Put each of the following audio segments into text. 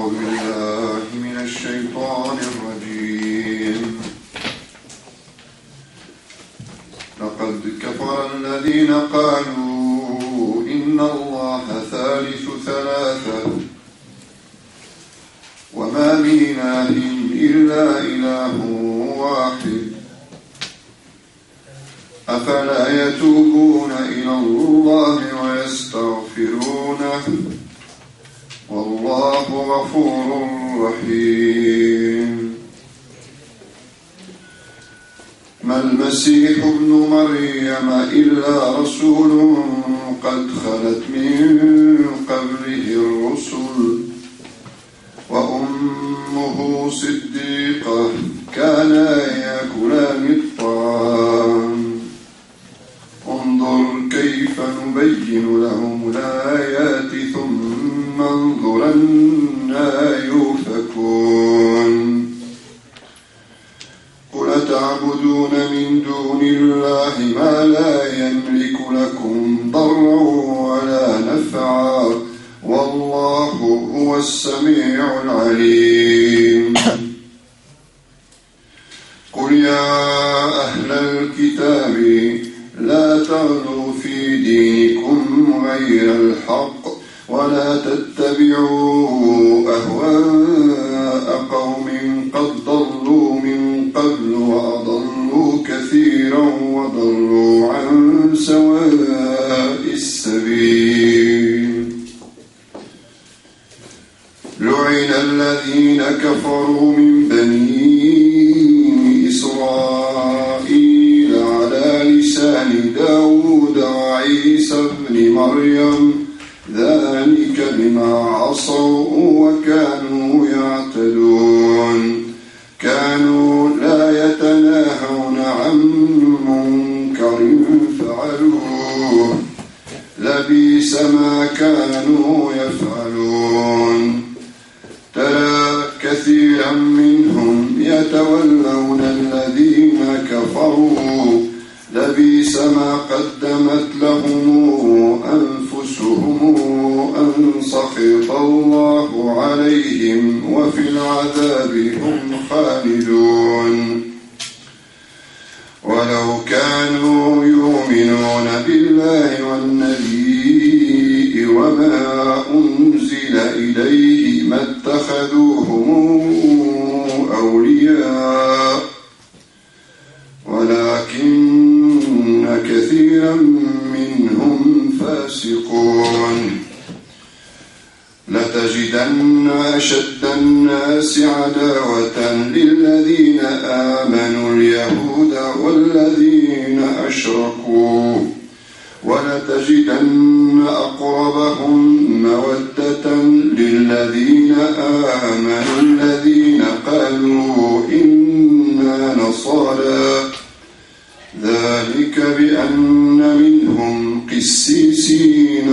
أعوذ بالله من الشيطان الرجيم. لقد كفر الذين قالوا إن الله ثالث ثلاثة وما من إله إلا إله واحد أفلا يتوبون إلى الله ويستغفرونه والله غفور رحيم. ما المسيح ابن مريم إلا رسول قد خلت من قبله الرسل وأمه صديقة كانا يأكلان الطعام انظر كيف نبين لهم الآيات ثم انظر أنى يؤفكون. قل تعبدون من دون الله ما لا يملك لكم ضرا ولا نفعا والله هو السميع العليم. قل يا أهل الكتاب لا تغلوا في دينكم غير الحق ولا تتبعوا أهواء قوم قد ضلوا من قبل وأضلوا كثيرا وضلوا عن سواء السبيل. لعن الذين كفروا من بني إسرائيل على لسان داود وعيسى بن مريم ذلك بما عصوا وكانوا يعتدون. كانوا لا يتناهون عن منكر فعلوه لبئس ما كانوا يفعلون. ترى كثيرا منهم يتولون الذين كفروا لبئس ما قدمت لهم أنفسهم أن سخط الله عليهم وفي العذاب هم خالدون. ولو كانوا يؤمنون بالله والنبي وما أنزل إليه ما اتخذوهم أولياء ولكن كثيرا منهم فاسقون. لتجدن أشد الناس عداوة للذين آمنوا اليهود والذين أشركوا ولتجدن أقربهم مودة للذين آمنوا الذين قالوا إنا نصارى ذلك بأن منهم قسيسين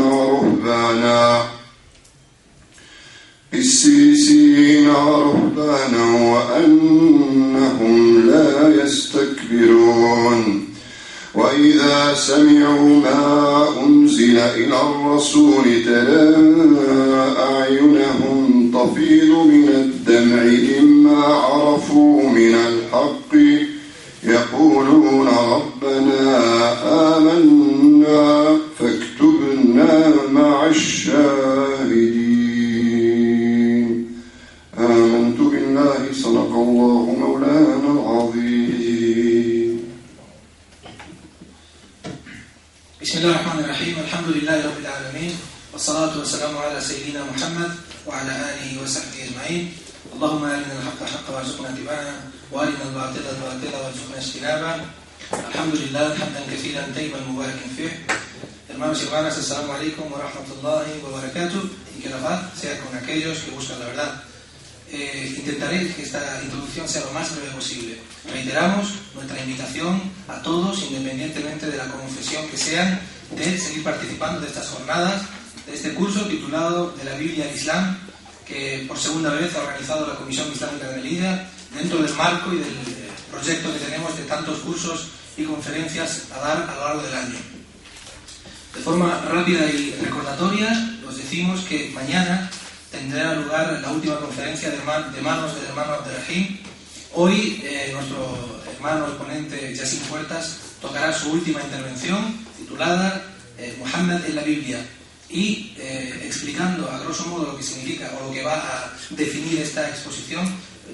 ورهبانا وأنهم لا يستكبرون. وإذا سمعوا ما أنزل إلى الرسول ترى أعينهم تفيض من الدمع مما عرفوا من الحق يقولون ربنا آمنا فاكتبنا مع الشاهدين. آمنت بالله صدق الله مولانا العظيم. بسم الله الرحمن الرحيم. الحمد لله رب العالمين والصلاة والسلام على سيدنا محمد وعلى آله وصحبه أجمعين. اللهم أرنا الحق حقا وارزقنا اتباعه وأرنا الباطل باطلا وارزقنا اجتنابه. الحمد لله حمدا كثيرا طيبا مباركا فيه. Hermanos y hermanas, assalamu alaikum wa rahmatullahi wa barakatuh, y que la paz sea con aquellos que buscan la verdad. Intentaré que esta introducción sea lo más breve posible. Reiteramos nuestra invitación a todos, independientemente de la confesión que sean, de seguir participando de estas jornadas, de este curso titulado De la Biblia al Islam, que por segunda vez ha organizado la Comisión Islámica de Melilla dentro del marco y del proyecto que tenemos de tantos cursos y conferencias a dar a lo largo del año. De forma rápida y recordatoria, os decimos que mañana tendrá lugar la última conferencia de manos del hermano Abderrahim. Hoy nuestro hermano ponente Yassin Puertas tocará su última intervención titulada Muhammad en la Biblia, y explicando a grosso modo lo que significa o lo que va a definir esta exposición,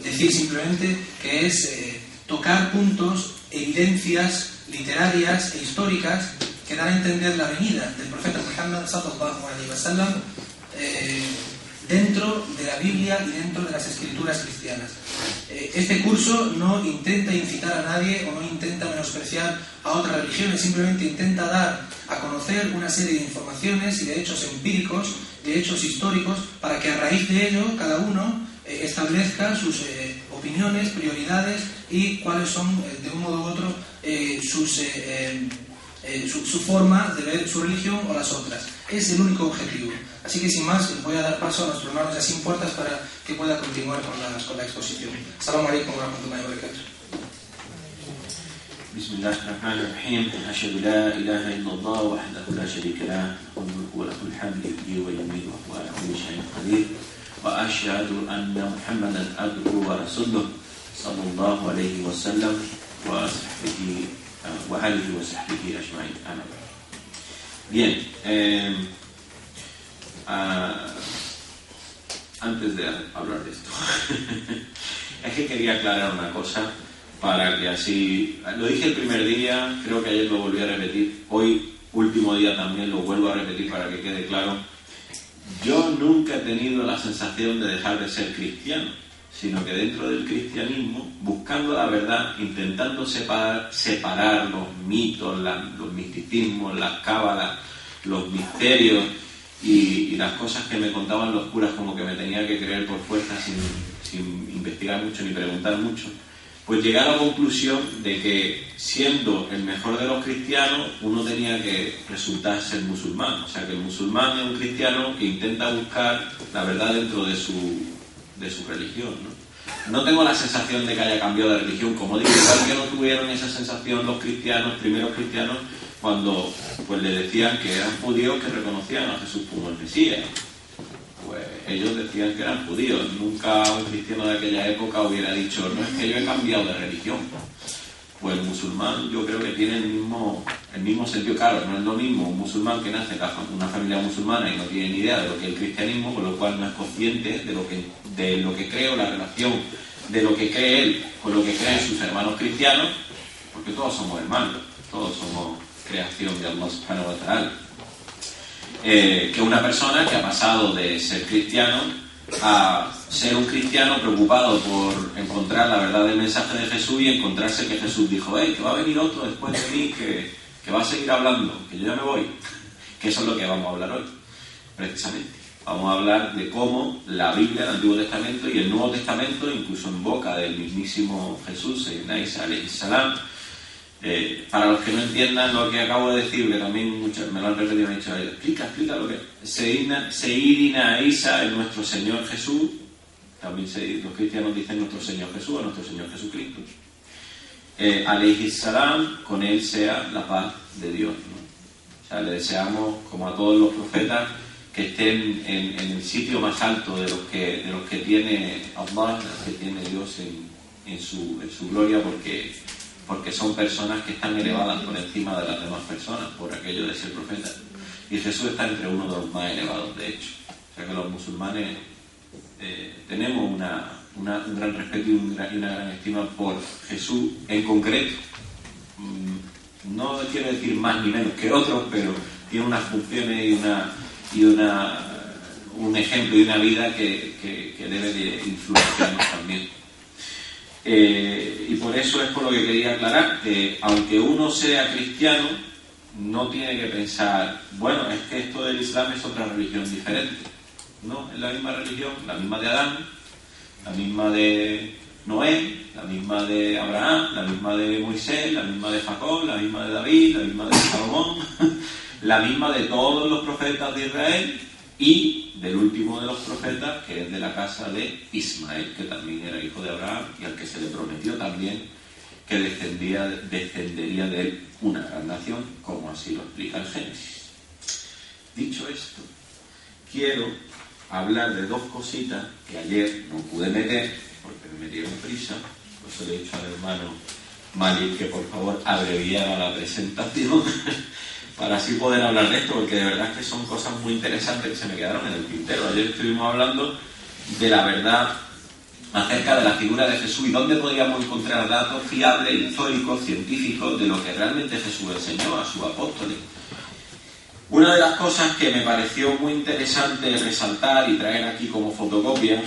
decir simplemente que es tocar puntos, evidencias literarias e históricas que dan a entender la venida del profeta Muhammad sallallahu alaihi wasallam dentro de la Biblia y dentro de las escrituras cristianas. Este curso no intenta incitar a nadie o no intenta menospreciar a otras religiones, simplemente intenta dar a conocer una serie de informaciones y de hechos empíricos, de hechos históricos, para que a raíz de ello cada uno establezca sus opiniones, prioridades y cuáles son, de un modo u otro, su forma de ver su religión o las otras. Es el único objetivo. Así que sin más, voy a dar paso a nuestro hermano Yassin Puertas para que pueda continuar con la exposición. Assalamu alaikum wa rahmatullahi wa barakatuh. Bismillahirrahmanirrahim. Ashhadu la ilaha illallah wahdahu la sharika lah wa lahul hamdu yuhyi wa yumiitu wa huwa ala kulli shay'in qadir. Wa ashhadu anna Muhammadan abduhu wa rasuluhu sallallahu alayhi wa sallam wa sahbihi wa alihi wa sahbihi ajma'in. Bien, antes de hablar de esto, es que quería aclarar una cosa para que así, lo dije el primer día, creo que ayer lo volví a repetir, hoy, último día también lo vuelvo a repetir para que quede claro. Yo nunca he tenido la sensación de dejar de ser cristiano, sino que dentro del cristianismo, buscando la verdad, intentando separar los mitos, los misticismos, las cábalas, los misterios y las cosas que me contaban los curas como que me tenía que creer por fuerza sin investigar mucho ni preguntar mucho, pues llegué a la conclusión de que siendo el mejor de los cristianos uno tenía que resultar ser musulmán. O sea, que el musulmán es un cristiano que intenta buscar la verdad dentro de su religión, ¿no? No tengo la sensación de que haya cambiado de religión, como digo, igual que no tuvieron esa sensación los primeros cristianos, cuando pues le decían que eran judíos que reconocían a Jesús como el Mesías. Pues ellos decían que eran judíos. Nunca un cristiano de aquella época hubiera dicho, no, es que yo he cambiado de religión. Pues el musulmán yo creo que tiene el mismo sentido. Claro, no es lo mismo un musulmán que nace en una familia musulmana y no tiene ni idea de lo que es el cristianismo, con lo cual no es consciente de lo que cree o la relación de lo que cree él con lo que creen sus hermanos cristianos, porque todos somos hermanos, todos somos creación de Allah subhanahu wa ta'ala. Que una persona que ha pasado de ser cristiano a ser un cristiano preocupado por encontrar la verdad del mensaje de Jesús y encontrarse que Jesús dijo, que va a venir otro después de mí que va a seguir hablando, que yo ya me voy. Que eso es lo que vamos a hablar hoy, precisamente. Vamos a hablar de cómo la Biblia, el Antiguo Testamento y el Nuevo Testamento, incluso en boca del mismísimo Jesús, Sayyidina Isa alayhi salam. Para los que no entiendan lo que acabo de decir, que también muchos me lo han repetido, me han dicho, explica lo que es. Sayyidina Isa es nuestro Señor Jesús. También los cristianos dicen nuestro Señor Jesús o nuestro Señor Jesucristo. Alayhi salam, con él sea la paz de Dios, ¿no? O sea, le deseamos, como a todos los profetas, que estén en el sitio más alto de los que tiene Allah, de los que tiene Dios en su gloria, porque son personas que están elevadas por encima de las demás personas por aquello de ser profeta. Y Jesús está entre uno de los más elevados, de hecho. O sea que los musulmanes tenemos un gran respeto y una gran estima por Jesús en concreto. No quiero decir más ni menos que otros, pero tiene unas funciones y un ejemplo y una vida que debe de influenciarnos también. Y por eso es por lo que quería aclarar que aunque uno sea cristiano no tiene que pensar, bueno, es que esto del Islam es otra religión diferente. No, es la misma religión, la misma de Adán, la misma de Noé, la misma de Abraham, la misma de Moisés, la misma de Jacob, la misma de David, la misma de Salomón, la misma de todos los profetas de Israel y del último de los profetas, que es de la casa de Ismael, que también era hijo de Abraham y al que se le prometió también que descendería de él una gran nación, como así lo explica el Génesis. Dicho esto, quiero hablar de dos cositas que ayer no pude meter porque me dieron prisa. Por eso le he dicho al hermano Malik que por favor abreviara la presentación para así poder hablar de esto, porque de verdad que son cosas muy interesantes que se me quedaron en el tintero. Ayer estuvimos hablando de la verdad acerca de la figura de Jesús y dónde podríamos encontrar datos fiables, históricos, científicos de lo que realmente Jesús enseñó a sus apóstoles. Una de las cosas que me pareció muy interesante resaltar y traer aquí como fotocopia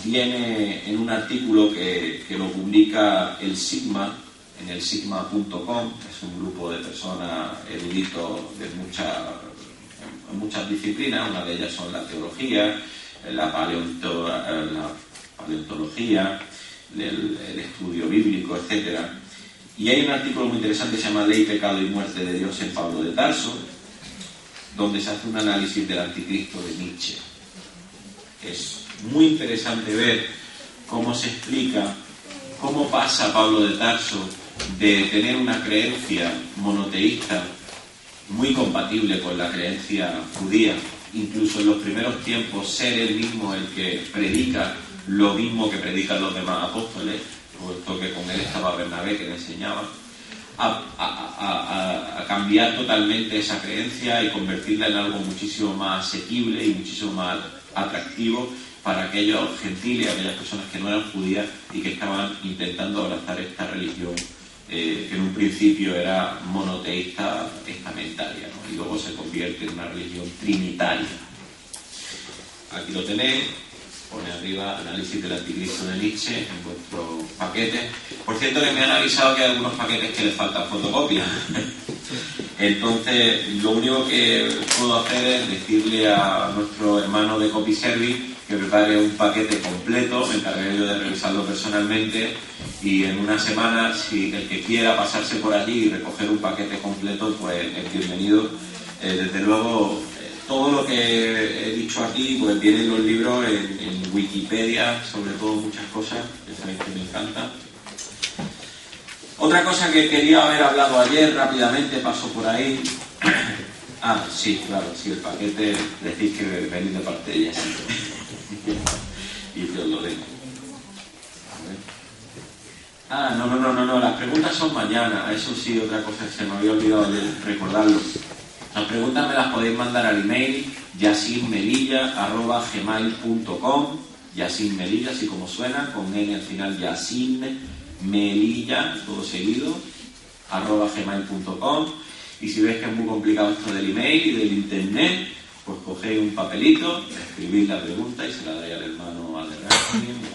viene en un artículo que lo publica el Sigma, en el sigma.com, es un grupo de personas eruditos de muchas disciplinas. Una de ellas son la teología, la paleontología, el estudio bíblico, etcétera. Y hay un artículo muy interesante que se llama Ley, Pecado y Muerte de Dios en Pablo de Tarso, donde se hace un análisis del anticristo de Nietzsche. Es muy interesante ver cómo se explica cómo pasa Pablo de Tarso de tener una creencia monoteísta muy compatible con la creencia judía, incluso en los primeros tiempos ser él mismo el que predica lo mismo que predican los demás apóstoles, puesto que con él estaba Bernabé que le enseñaba, a cambiar totalmente esa creencia y convertirla en algo muchísimo más asequible y muchísimo más atractivo para aquellos gentiles, aquellas personas que no eran judías y que estaban intentando abrazar esta religión que en un principio era monoteísta estamentaria, ¿no? Y luego se convierte en una religión trinitaria. Aquí lo tenéis, pone arriba análisis del anticristo de Nietzsche en vuestro paquete. Por cierto que me han avisado que hay algunos paquetes que les falta fotocopia. Entonces lo único que puedo hacer es decirle a nuestro hermano de Copy Service que prepare un paquete completo. Me encargaré yo de revisarlo personalmente y en una semana, si el que quiera pasarse por allí y recoger un paquete completo, pues es bienvenido. Desde luego, todo lo que he dicho aquí pues viene en los libros, en Wikipedia, sobre todo muchas cosas, que sabéis que me encanta. Otra cosa que quería haber hablado ayer, rápidamente paso por ahí. Sí, claro, sí, el paquete decís que venís de parte de ella, sí. Y te os lo dejo. No, las preguntas son mañana. Eso sí, otra cosa que se me había olvidado de recordarlo. Las preguntas me las podéis mandar al email yasinmelilla@gmail.com. Yasin Melilla, así como suena, con N al final, Yasin Melilla, todo seguido, @gmail.com. Y si veis que es muy complicado esto del email y del internet, pues cogéis un papelito, escribís la pregunta y se la dais al hermano Alderrachin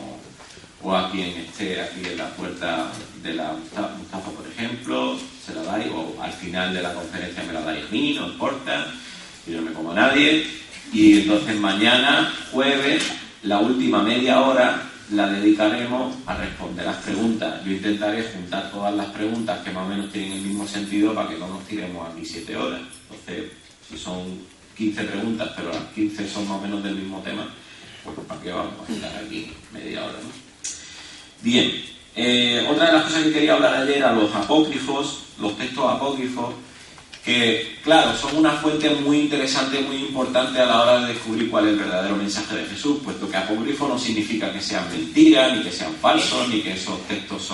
o a quien esté aquí en la puerta de la Mustafa, por ejemplo, se la dais, o al final de la conferencia me la dais a mí, no importa, yo no me como a nadie. Y entonces mañana, jueves, la última media hora la dedicaremos a responder las preguntas. Yo intentaré juntar todas las preguntas que más o menos tienen el mismo sentido para que no nos tiremos aquí 7 horas. Entonces, si son 15 preguntas, pero las 15 son más o menos del mismo tema, pues ¿para qué vamos a estar aquí media hora, no? Bien, otra de las cosas que quería hablar ayer eran los apócrifos, los textos apócrifos, que, claro, son una fuente muy interesante, muy importante a la hora de descubrir cuál es el verdadero mensaje de Jesús, puesto que apócrifo no significa que sean mentiras, ni que sean falsos, ni que esos textos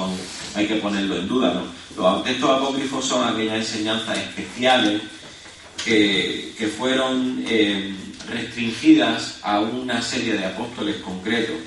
hay que ponerlo en duda, ¿no? Los textos apócrifos son aquellas enseñanzas especiales que fueron restringidas a una serie de apóstoles concretos.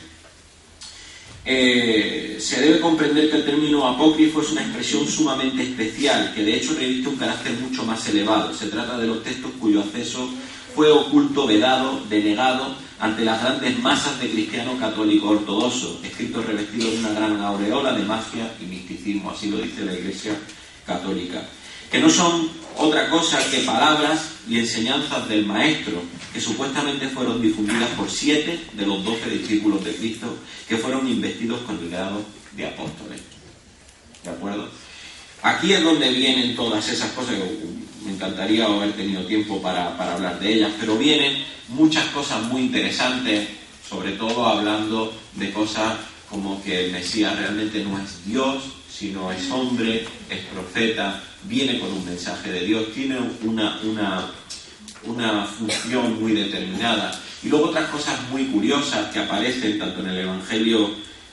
Se debe comprender que el término apócrifo es una expresión sumamente especial, que de hecho reviste un carácter mucho más elevado. Se trata de los textos cuyo acceso fue oculto, vedado, denegado ante las grandes masas de cristianos católicos ortodoxos, escritos revestidos de una gran aureola de magia y misticismo, así lo dice la Iglesia Católica, que no son otra cosa que palabras y enseñanzas del Maestro, que supuestamente fueron difundidas por 7 de los 12 discípulos de Cristo, que fueron investidos con el grado de apóstoles. ¿De acuerdo? Aquí es donde vienen todas esas cosas, que me encantaría haber tenido tiempo para hablar de ellas, pero vienen muchas cosas muy interesantes, sobre todo hablando de cosas como que el Mesías realmente no es Dios, sino es hombre, es profeta, viene con un mensaje de Dios, tiene una función muy determinada. Y luego otras cosas muy curiosas que aparecen tanto en el Evangelio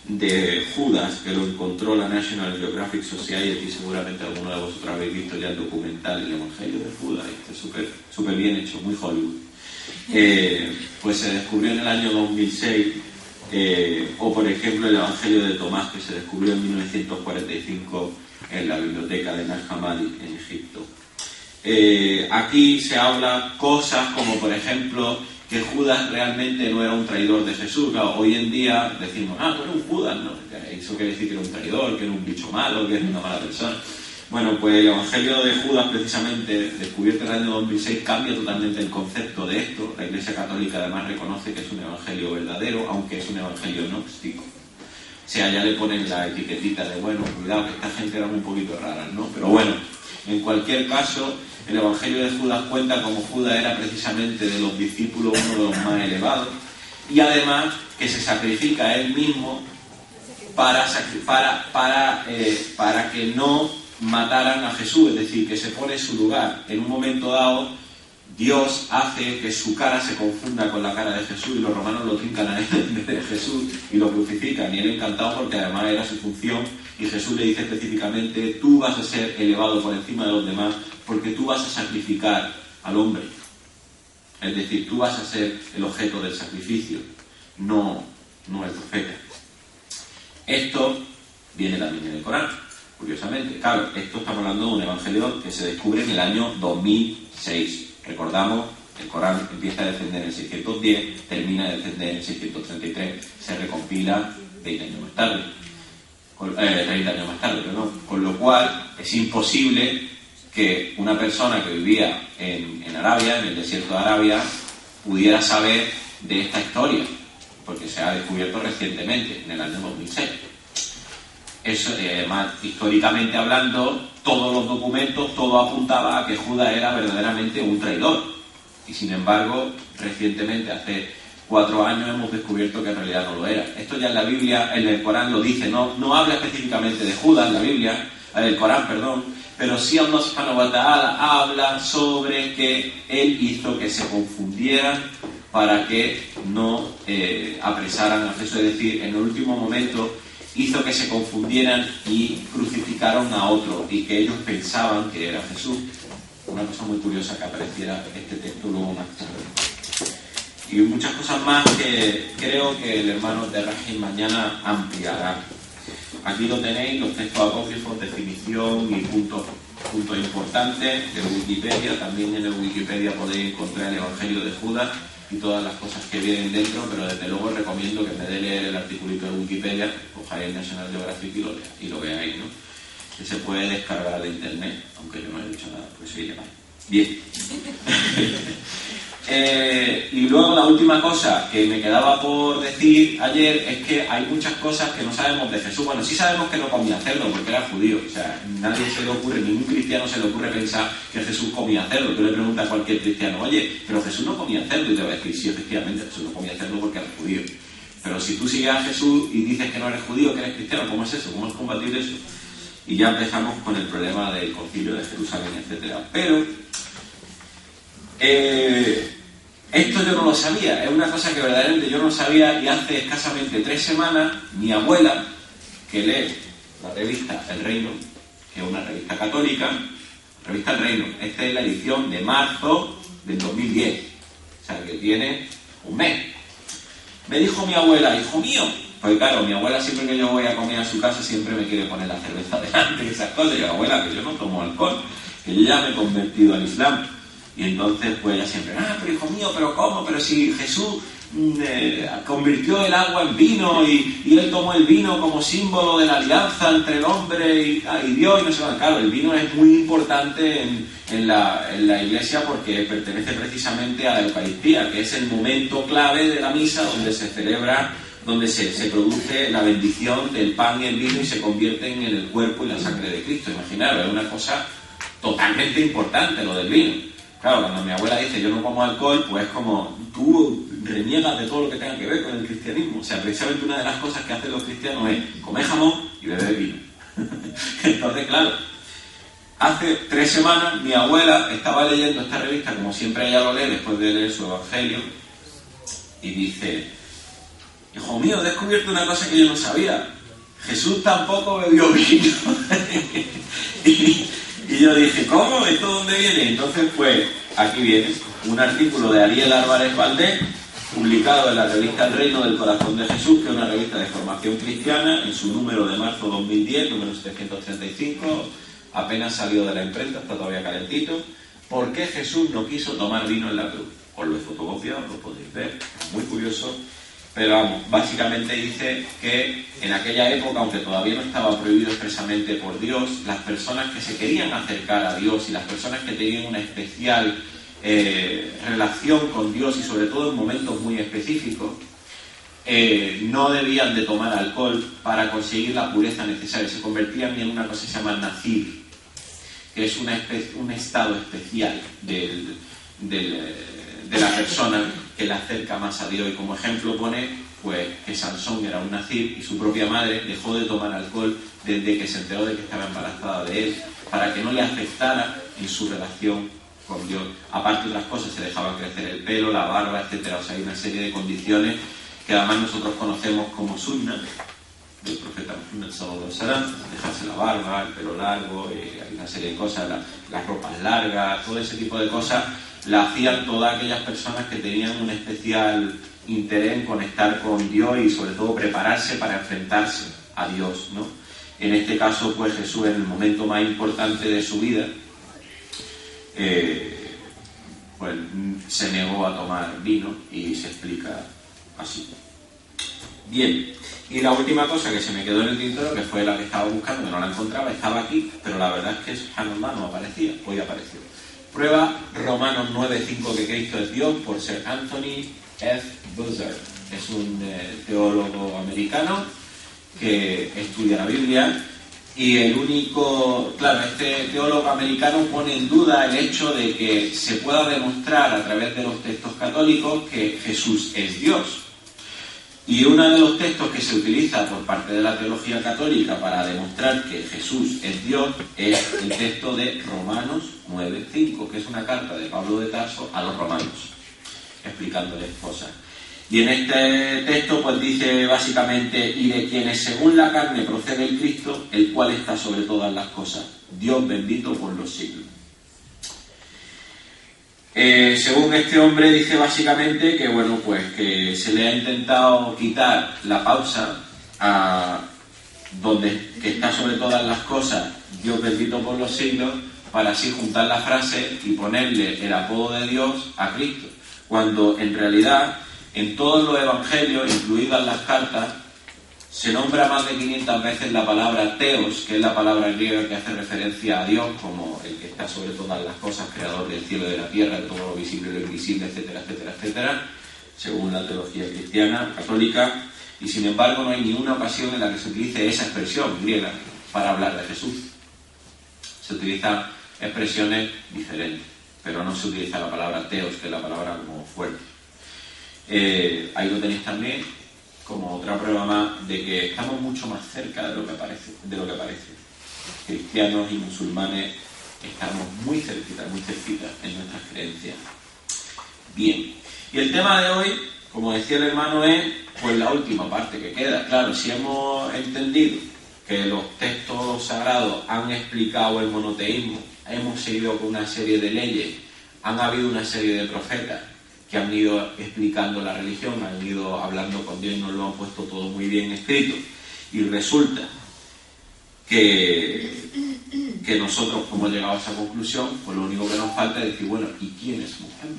de Judas, que lo encontró la National Geographic Society, seguramente alguno de vosotros habéis visto ya el documental El Evangelio de Judas, este súper bien hecho, muy Hollywood. Pues se descubrió en el año 2006, o por ejemplo el Evangelio de Tomás, que se descubrió en 1945 en la biblioteca de Nag Hammadi en Egipto. Aquí se habla cosas como por ejemplo que Judas realmente no era un traidor de Jesús. Claro, hoy en día decimos, tú eres un Judas, ¿no? Eso quiere decir que era un traidor, que era un bicho malo, que era una mala persona. Bueno, pues el Evangelio de Judas, precisamente, descubierto en el año 2006, cambia totalmente el concepto de esto. La Iglesia Católica además reconoce que es un Evangelio verdadero, aunque es un Evangelio gnóstico. O sea, ya le ponen la etiquetita de, bueno, cuidado, que esta gente era un poquito rara, ¿no? Pero bueno, en cualquier caso, el Evangelio de Judas cuenta como Judas era precisamente de los discípulos uno de los más elevados, y además que se sacrifica a él mismo para que no mataran a Jesús, es decir, que se pone en su lugar. En un momento dado, Dios hace que su cara se confunda con la cara de Jesús y los romanos lo trincan a él en vez de Jesús y lo crucifican, y él encantado porque además era su función, y Jesús le dice específicamente, tú vas a ser elevado por encima de los demás porque tú vas a sacrificar al hombre, es decir, tú vas a ser el objeto del sacrificio, no el profeta. Esto viene también en el Corán, curiosamente. Claro, esto estamos hablando de un evangelio que se descubre en el año 2006. Recordamos, el Corán empieza a descender en el 610, termina de descender en el 633, se recompila 30 años más tarde, perdón. Con lo cual es imposible que una persona que vivía en Arabia, en el desierto de Arabia, pudiera saber de esta historia, porque se ha descubierto recientemente, en el año 2006. Eso, además, históricamente hablando, todos los documentos, todo apuntaba a que Judas era verdaderamente un traidor. Y sin embargo, recientemente, hace 4 años, hemos descubierto que en realidad no lo era. Esto ya en la Biblia, en el Corán lo dice, no habla específicamente de Judas, la Biblia, el Corán, perdón, pero sí Allah subhanahu wa ta'ala habla sobre que él hizo que se confundieran para que no apresaran a Jesús, es decir, en el último momento hizo que se confundieran y crucificaron a otro, y que ellos pensaban que era Jesús. Una cosa muy curiosa que apareciera este texto luego más tarde. Y muchas cosas más que creo que el hermano de Rahim mañana ampliará. Aquí lo tenéis, los textos apócrifos, definición y puntos importantes de Wikipedia. También en el Wikipedia podéis encontrar el Evangelio de Judas y todas las cosas que vienen dentro, pero desde luego recomiendo que en vez de leer el articulito de Wikipedia, cojáis el National Geographic y lo veáis, ¿no? Que se puede descargar de internet, aunque yo no he dicho nada, porque soy llamado. Bien. Y luego la última cosa que me quedaba por decir ayer es que hay muchas cosas que no sabemos de Jesús. Bueno, sí sabemos que no comía cerdo porque era judío. O sea, nadie se le ocurre, ningún cristiano se le ocurre pensar que Jesús comía cerdo. Tú le preguntas a cualquier cristiano, oye, pero Jesús no comía cerdo, y te va a decir, sí, efectivamente, Jesús no comía cerdo porque era judío. Pero si tú sigues a Jesús y dices que no eres judío, que eres cristiano, ¿cómo es eso? ¿Cómo es compatible eso? Y ya empezamos con el problema del concilio de Jerusalén, etcétera. Pero esto yo no lo sabía, es una cosa que verdaderamente yo no sabía, y hace escasamente 3 semanas mi abuela, que lee la revista El Reino, que es una revista católica, revista El Reino, esta es la edición de marzo del 2010, o sea que tiene un mes. Me dijo mi abuela, hijo mío, pues claro, mi abuela siempre que yo voy a comer a su casa siempre me quiere poner la cerveza delante y esas cosas. Y yo, abuela, que yo no tomo alcohol, que yo ya me he convertido al Islam. Y entonces pues ella siempre, pero hijo mío, pero ¿cómo? Pero si Jesús convirtió el agua en vino y él tomó el vino como símbolo de la alianza entre el hombre y Dios, y no sé qué. Claro, el vino es muy importante en la iglesia porque pertenece precisamente a la Eucaristía, que es el momento clave de la misa donde se celebra, donde se produce la bendición del pan y el vino y se convierten en el cuerpo y la sangre de Cristo. Imaginaros, es una cosa totalmente importante lo del vino. Claro, cuando mi abuela dice yo no como alcohol, pues es como tú reniegas de todo lo que tenga que ver con el cristianismo. O sea, precisamente una de las cosas que hacen los cristianos es comer jamón y beber vino. Entonces, claro, hace 3 semanas mi abuela estaba leyendo esta revista, como siempre ella lo lee después de leer su evangelio, y dice: hijo mío, he descubierto una cosa que yo no sabía. Jesús tampoco bebió vino. Y yo dije, ¿cómo? ¿Esto dónde viene? Entonces, pues, aquí viene un artículo de Ariel Álvarez Valdés, publicado en la revista El Reino del Corazón de Jesús, que es una revista de formación cristiana, en su número de marzo 2010, número 735, apenas salido de la imprenta, está todavía calentito. ¿Por qué Jesús no quiso tomar vino en la cruz? Os lo he fotocopiado, lo podéis ver, muy curioso. Pero vamos, básicamente dice que en aquella época, aunque todavía no estaba prohibido expresamente por Dios, las personas que se querían acercar a Dios y las personas que tenían una especial relación con Dios, y sobre todo en momentos muy específicos, no debían de tomar alcohol para conseguir la pureza necesaria. Se convertían en una cosa que se llama nazir, que es un estado especial de la persona que le acerca más a Dios. Y como ejemplo pone pues que Sansón era un nazir y su propia madre dejó de tomar alcohol desde que se enteró de que estaba embarazada de él, para que no le afectara en su relación con Dios. Aparte de otras cosas, se dejaba crecer el pelo, la barba, etcétera. O sea, hay una serie de condiciones que además nosotros conocemos como sunna del profeta Muhammad sallallahu alaihi wasallam: dejarse la barba, el pelo largo, hay una serie de cosas, las ropas largas, todo ese tipo de cosas la hacían todas aquellas personas que tenían un especial interés en conectar con Dios y sobre todo prepararse para enfrentarse a Dios, ¿no? En este caso, pues Jesús, en el momento más importante de su vida, pues se negó a tomar vino, y se explica así. Bien, y la última cosa que se me quedó en el tintero, que fue la que estaba buscando, que no la encontraba, estaba aquí, pero la verdad es que subhanallah no aparecía, hoy apareció. Prueba Romanos 9:5 que Cristo es Dios, por Sir Anthony F. Buzzard. Es un teólogo americano que estudia la Biblia, y el único... Claro, este teólogo americano pone en duda el hecho de que se pueda demostrar a través de los textos católicos que Jesús es Dios. Y uno de los textos que se utiliza por parte de la teología católica para demostrar que Jesús es Dios es el texto de Romanos 9:5, que es una carta de Pablo de Tarso a los romanos, explicándoles cosas. Y en este texto pues dice básicamente: y de quienes según la carne procede el Cristo, el cual está sobre todas las cosas, Dios bendito por los siglos. Según este hombre, dice básicamente que bueno, pues que se le ha intentado quitar la pausa a donde que está sobre todas las cosas, Dios bendito por los siglos, para así juntar la frase y ponerle el apodo de Dios a Cristo, cuando en realidad en todos los evangelios, incluidas las cartas, se nombra más de 500 veces la palabra teos, que es la palabra griega que hace referencia a Dios como el que está sobre todas las cosas, creador del cielo y de la tierra, de todo lo visible y lo invisible, etcétera, etcétera, etcétera, según la teología cristiana, católica. Y sin embargo no hay ninguna ocasión en la que se utilice esa expresión griega para hablar de Jesús. Se utilizan expresiones diferentes, pero no se utiliza la palabra teos, que es la palabra como fuerte. Ahí lo tenéis también como otra prueba más de que estamos mucho más cerca de lo que parece. Cristianos y musulmanes estamos muy cerquita en nuestras creencias. Bien, y el tema de hoy, como decía el hermano, es pues la última parte que queda. Claro, si hemos entendido que los textos sagrados han explicado el monoteísmo, hemos seguido con una serie de leyes, han habido una serie de profetas que han ido explicando la religión, han ido hablando con Dios y nos lo han puesto todo muy bien escrito, y resulta que nosotros, como hemos llegado a esa conclusión, pues lo único que nos falta es decir, bueno, ¿y quién es Muhammad?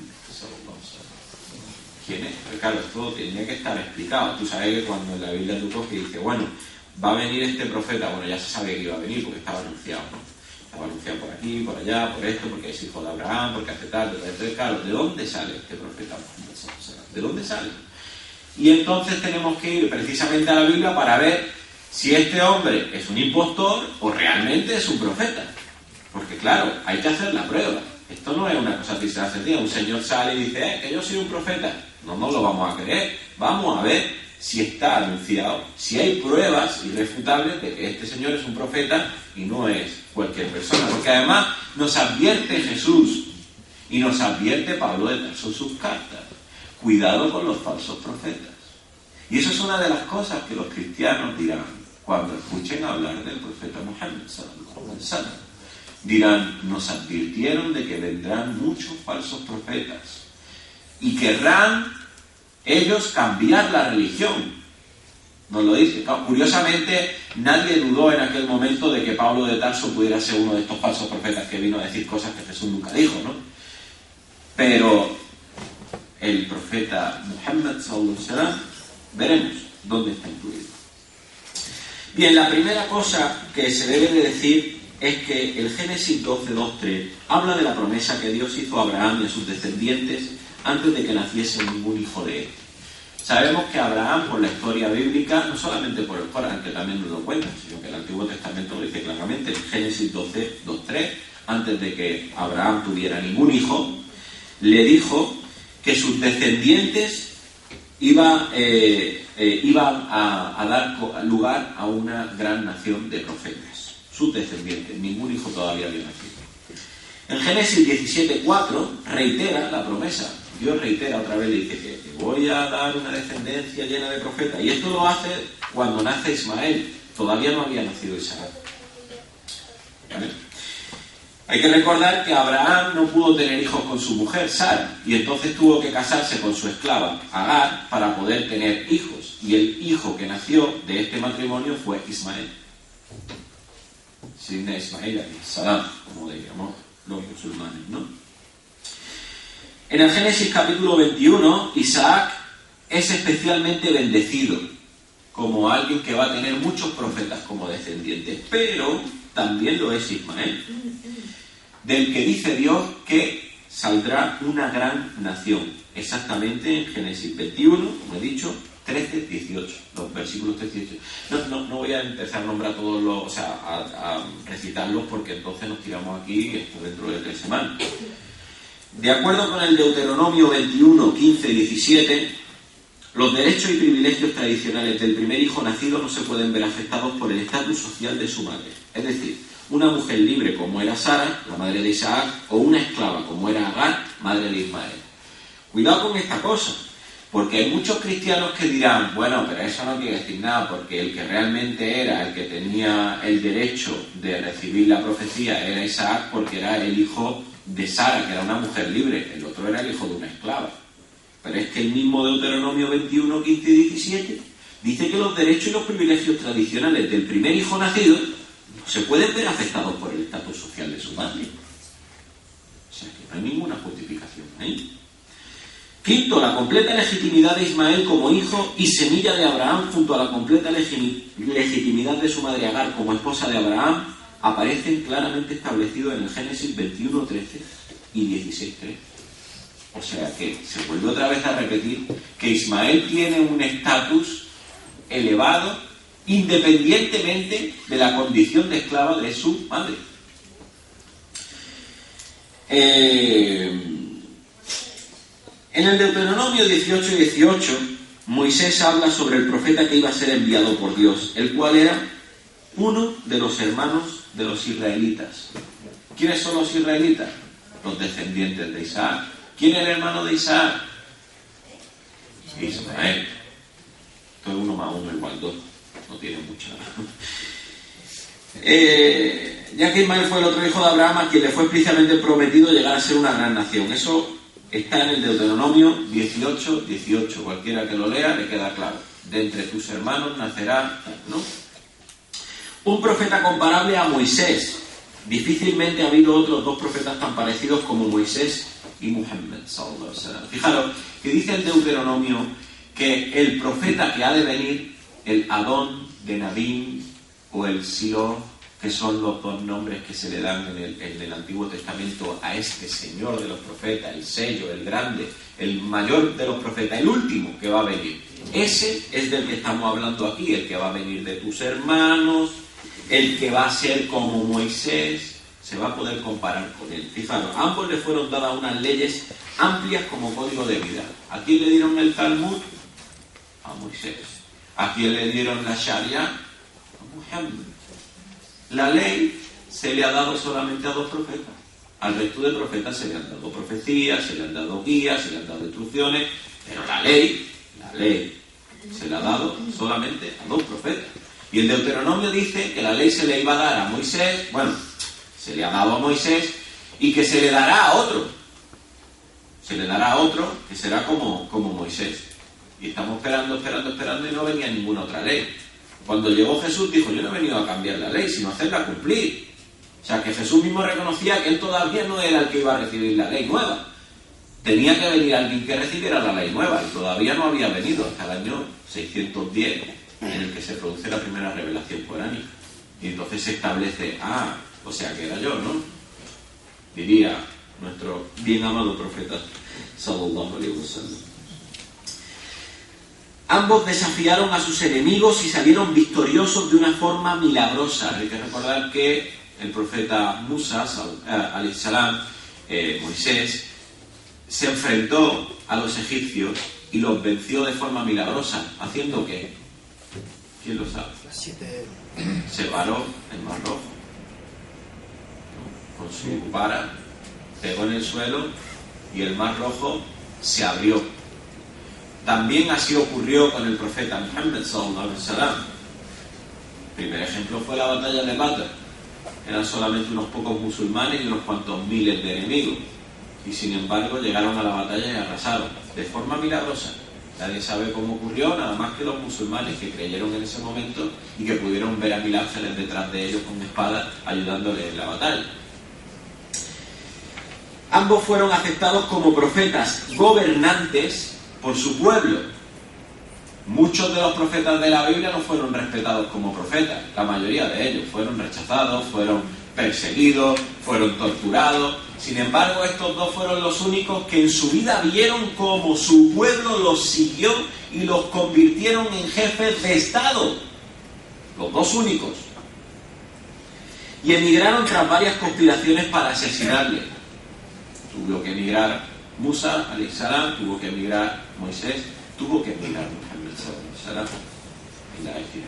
¿Quién es? Pero claro, esto tenía que estar explicado. Tú sabes que cuando en la Biblia tú coges y dices, bueno, va a venir este profeta, bueno, ya se sabe que iba a venir porque estaba anunciado, ¿no? Estaba anunciado por aquí, por allá, por esto, porque es hijo de Abraham, porque hace tal, claro, ¿de dónde sale este profeta? ¿De dónde sale? Y entonces tenemos que ir precisamente a la Biblia para ver si este hombre es un impostor o realmente es un profeta. Porque claro, hay que hacer la prueba. Esto no es una cosa que se hace día. Un señor sale y dice, que yo soy un profeta. No nos lo vamos a creer. Vamos a ver si está anunciado, si hay pruebas irrefutables de que este señor es un profeta y no es cualquier persona. Porque además nos advierte Jesús y nos advierte Pablo de Tarso en sus cartas. Cuidado con los falsos profetas. Y eso es una de las cosas que los cristianos dirán cuando escuchen hablar del profeta Muhammad sallallahu alaihi wasallam. Dirán, nos advirtieron de que vendrán muchos falsos profetas y querrán ellos cambiar la religión. Nos lo dice. Curiosamente, nadie dudó en aquel momento de que Pablo de Tarso pudiera ser uno de estos falsos profetas que vino a decir cosas que Jesús nunca dijo, ¿no? Pero el profeta Muhammad sallallahu alaihi wasallam, veremos dónde está incluido. Bien, la primera cosa que se debe de decir es que el Génesis 12:2-3 habla de la promesa que Dios hizo a Abraham y a sus descendientes antes de que naciese ningún hijo de él. Sabemos que Abraham, por la historia bíblica, no solamente por el Corán, que también nos lo cuenta, sino que el Antiguo Testamento lo dice claramente, en Génesis 12:2-3, antes de que Abraham tuviera ningún hijo, le dijo que sus descendientes iban a dar lugar a una gran nación de profetas. Sus descendientes, ningún hijo todavía había nacido. En Génesis 17:4 reitera la promesa. Dios reitera otra vez, le dice que te voy a dar una descendencia llena de profetas. Y esto lo hace cuando nace Ismael. Todavía no había nacido Isaac. ¿Vale? Hay que recordar que Abraham no pudo tener hijos con su mujer, Sara, y entonces tuvo que casarse con su esclava, Agar, para poder tener hijos. Y el hijo que nació de este matrimonio fue Ismael. Sidna Ismail Salam, como diríamos los musulmanes, ¿no? En el Génesis capítulo 21, Isaac es especialmente bendecido como alguien que va a tener muchos profetas como descendientes, pero también lo es Ismael, del que dice Dios que saldrá una gran nación, exactamente en Génesis 21, como he dicho, 13-18, los versículos 13-18. No voy a empezar a nombrar todos los, o sea, a recitarlos, porque entonces nos tiramos aquí esto dentro de 3 semanas. De acuerdo con el Deuteronomio 21, 15 y 17, los derechos y privilegios tradicionales del primer hijo nacido no se pueden ver afectados por el estatus social de su madre. Es decir, una mujer libre como era Sara, la madre de Isaac, o una esclava como era Agar, madre de Ismael. Cuidado con esta cosa, porque hay muchos cristianos que dirán, bueno, pero eso no quiere decir nada, porque el que realmente era el que tenía el derecho de recibir la profecía era Isaac, porque era el hijo de Sara, que era una mujer libre, el otro era el hijo de una esclava. Pero es que el mismo Deuteronomio 21, 15 y 17 dice que los derechos y los privilegios tradicionales del primer hijo nacido no se pueden ver afectados por el estatus social de su madre. O sea que no hay ninguna justificación ahí. Quinto, la completa legitimidad de Ismael como hijo y semilla de Abraham junto a la completa legitimidad de su madre Agar como esposa de Abraham aparecen claramente establecidos en el Génesis 21, 13 y 16, 3. O sea que se vuelve otra vez a repetir que Ismael tiene un estatus elevado independientemente de la condición de esclava de su madre. En el Deuteronomio 18 y 18, Moisés habla sobre el profeta que iba a ser enviado por Dios, el cual era uno de los hermanos de los israelitas. ¿Quiénes son los israelitas? Los descendientes de Isaac. ¿Quién es el hermano de Isaac? Ismael. Entonces 1 más 1 igual 2. No tiene mucho. Ya que Ismael fue el otro hijo de Abraham, a quien le fue explícitamente prometido llegar a ser una gran nación. Eso está en el Deuteronomio 18, 18. Cualquiera que lo lea le queda claro. De entre tus hermanos nacerá, ¿no? Un profeta comparable a Moisés. Difícilmente ha habido otros 2 profetas tan parecidos como Moisés y Muhammad sallallahu alaihi wasallam. Fijaros que dice el Deuteronomio que el profeta que ha de venir, el Adón de Nadim o el Silo, que son los 2 nombres que se le dan en el Antiguo Testamento a este señor de los profetas, el sello, el grande, el mayor de los profetas, el último que va a venir. Ese es del que estamos hablando aquí, el que va a venir de tus hermanos, el que va a ser como Moisés. Se va a poder comparar con él. Fijaros, ambos le fueron dadas unas leyes amplias como código de vida. ¿A quién le dieron el Talmud? A Moisés. ¿A quién le dieron la Sharia? A Muhammad. La ley se le ha dado solamente a 2 profetas. Al resto de profetas se le han dado profecías, se le han dado guías, se le han dado instrucciones, pero la ley se le ha dado solamente a 2 profetas. Y el Deuteronomio dice que la ley se le iba a dar a Moisés, bueno, se le ha dado a Moisés, y que se le dará a otro. Se le dará a otro que será como Moisés. Y estamos esperando y no venía ninguna otra ley. Cuando llegó Jesús dijo, yo no he venido a cambiar la ley, sino a hacerla cumplir. O sea, que Jesús mismo reconocía que él todavía no era el que iba a recibir la ley nueva. Tenía que venir alguien que recibiera la ley nueva, y todavía no había venido hasta el año 610, en el que se produce la primera revelación coránica. Y entonces se establece, o sea que era yo, ¿no? Diría nuestro bien amado profeta sallallahu alaihi wasallam. Ambos desafiaron a sus enemigos y salieron victoriosos de una forma milagrosa. Hay que recordar que el profeta Musa, alayhi salam, Moisés, se enfrentó a los egipcios y los venció de forma milagrosa. ¿Haciendo qué? ¿Quién lo sabe? Separó el Mar Rojo con su vara, pegó en el suelo y el Mar Rojo se abrió. También así ocurrió con el profeta Muhammad sallallahu alaihi wasallam. El primer ejemplo fue la batalla de Badr. Eran solamente unos pocos musulmanes y unos cuantos miles de enemigos. Y sin embargo llegaron a la batalla y arrasaron, de forma milagrosa. Nadie sabe cómo ocurrió, nada más que los musulmanes que creyeron en ese momento y que pudieron ver a 1000 ángeles detrás de ellos con espadas ayudándoles en la batalla. Ambos fueron aceptados como profetas gobernantes por su pueblo. Muchos de los profetas de la Biblia no fueron respetados como profetas. La mayoría de ellos fueron rechazados, fueron perseguidos, fueron torturados. Sin embargo, estos 2 fueron los únicos que en su vida vieron cómo su pueblo los siguió y los convirtieron en jefes de Estado. Los 2 únicos. Y emigraron tras varias conspiraciones para asesinarle. Tuvo que emigrar Musa, alayhi salam, tuvo que emigrar Moisés, tuvo que emigrar Muhammad sallallahu alaihi wasallam en la época.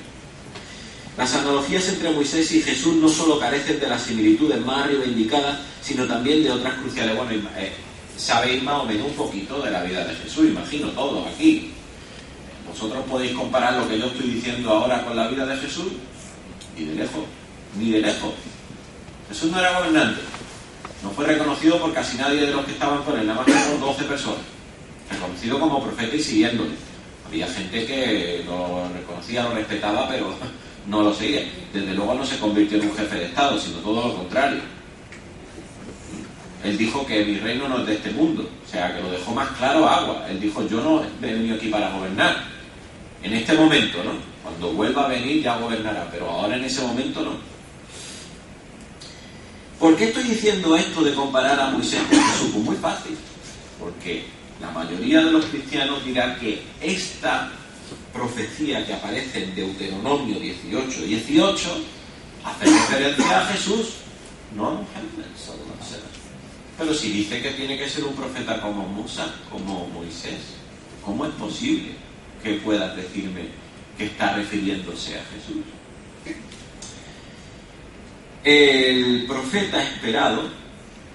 Las analogías entre Moisés y Jesús no solo carecen de las similitudes más arriba indicadas, sino también de otras cruciales. Bueno, sabéis más o menos un poquito de la vida de Jesús, imagino todos aquí. ¿Vosotros podéis comparar lo que yo estoy diciendo ahora con la vida de Jesús? Ni de lejos, ni de lejos. Jesús no era gobernante. No fue reconocido por casi nadie de los que estaban con él, nada más que por 12 personas. Reconocido como profeta y siguiéndole. Había gente que lo reconocía, lo respetaba, pero no lo seguía. Desde luego no se convirtió en un jefe de Estado, sino todo lo contrario. Él dijo que mi reino no es de este mundo. O sea, que lo dejó más claro agua. Él dijo, yo no he venido aquí para gobernar. En este momento, ¿no? Cuando vuelva a venir ya gobernará, pero ahora en ese momento no. ¿Por qué estoy diciendo esto de comparar a Moisés con Jesús? Pues muy fácil. Porque la mayoría de los cristianos dirán que esta profecía que aparece en Deuteronomio 18:18 hace referencia a Jesús, no a Muhammad sallallahu alaihi wasallam. Pero si dice que tiene que ser un profeta como Musa, como Moisés, ¿cómo es posible que puedas decirme que está refiriéndose a Jesús? El profeta esperado,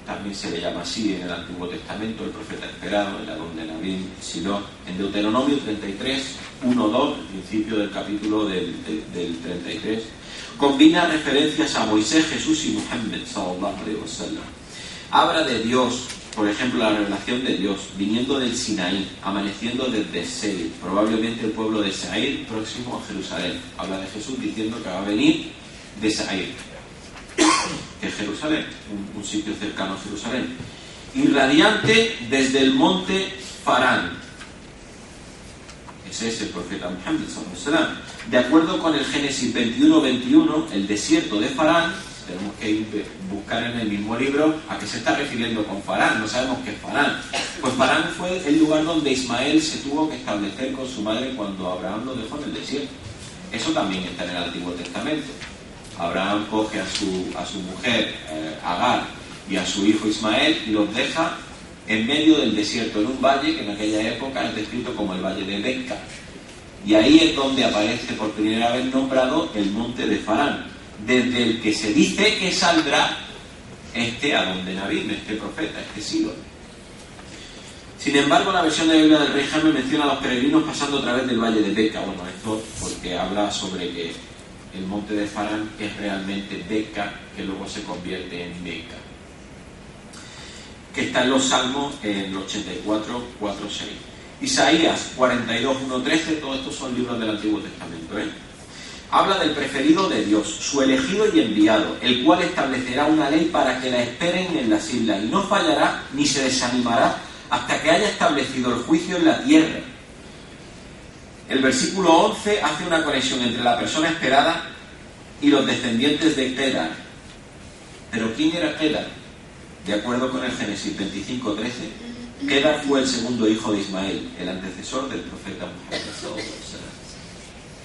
también se le llama así en el Antiguo Testamento, el profeta esperado, el Adón de Nabín, Silo, en Deuteronomio 33, 1-2, el principio del capítulo del 33, combina referencias a Moisés, Jesús y Muhammad sallallahu alaihi wasallam. Habla de Dios, por ejemplo, la revelación de Dios, viniendo del Sinaí, amaneciendo desde Seir, probablemente el pueblo de Seir, próximo a Jerusalén. Habla de Jesús diciendo que va a venir de Seir, que es Jerusalén, un sitio cercano a Jerusalén. Irradiante desde el monte Farán. Ese es el profeta Muhammad sallallahu alaihi wasallam. De acuerdo con el Génesis 21:21, el desierto de Farán, tenemos que buscar en el mismo libro a qué se está refiriendo con Farán. No sabemos qué es Farán. Pues Farán fue el lugar donde Ismael se tuvo que establecer con su madre cuando Abraham lo dejó en el desierto. Eso también está en el Antiguo Testamento. Abraham coge a su mujer Agar y a su hijo Ismael y los deja en medio del desierto, en un valle que en aquella época es descrito como el valle de Beca. Y ahí es donde aparece por primera vez nombrado el monte de Farán, desde el que se dice que saldrá este Adon-Denabim, este profeta, este Sidón. Sin embargo, la versión de la Biblia del Rey Jaime menciona a los peregrinos pasando a través del valle de Beca. Bueno, esto porque habla sobre que el monte de Farán es realmente Beca, que luego se convierte en Meca, que está en los Salmos en 84, 4, 6. Isaías 42, 1, 13, todos estos son libros del Antiguo Testamento, Habla del preferido de Dios, su elegido y enviado, el cual establecerá una ley para que la esperen en las islas, y no fallará ni se desanimará hasta que haya establecido el juicio en la tierra. El versículo 11 hace una conexión entre la persona esperada y los descendientes de Kedar. ¿Pero quién era Kedar? De acuerdo con el Génesis 25, 13, Kedar fue el segundo hijo de Ismael, el antecesor del profeta Muhammad.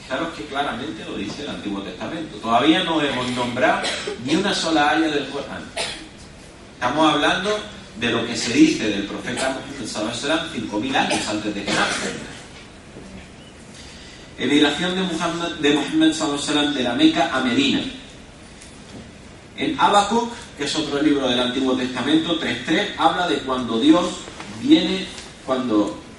Claro que claramente lo dice el Antiguo Testamento. Todavía no hemos nombrado ni una sola aya del Corán. Estamos hablando de lo que se dice del profeta Muhammad 5.000 años antes de que nazca. Emigración de Muhammad de la Meca a Medina. En Habacuc, que es otro libro del Antiguo Testamento, 3.3, habla de cuando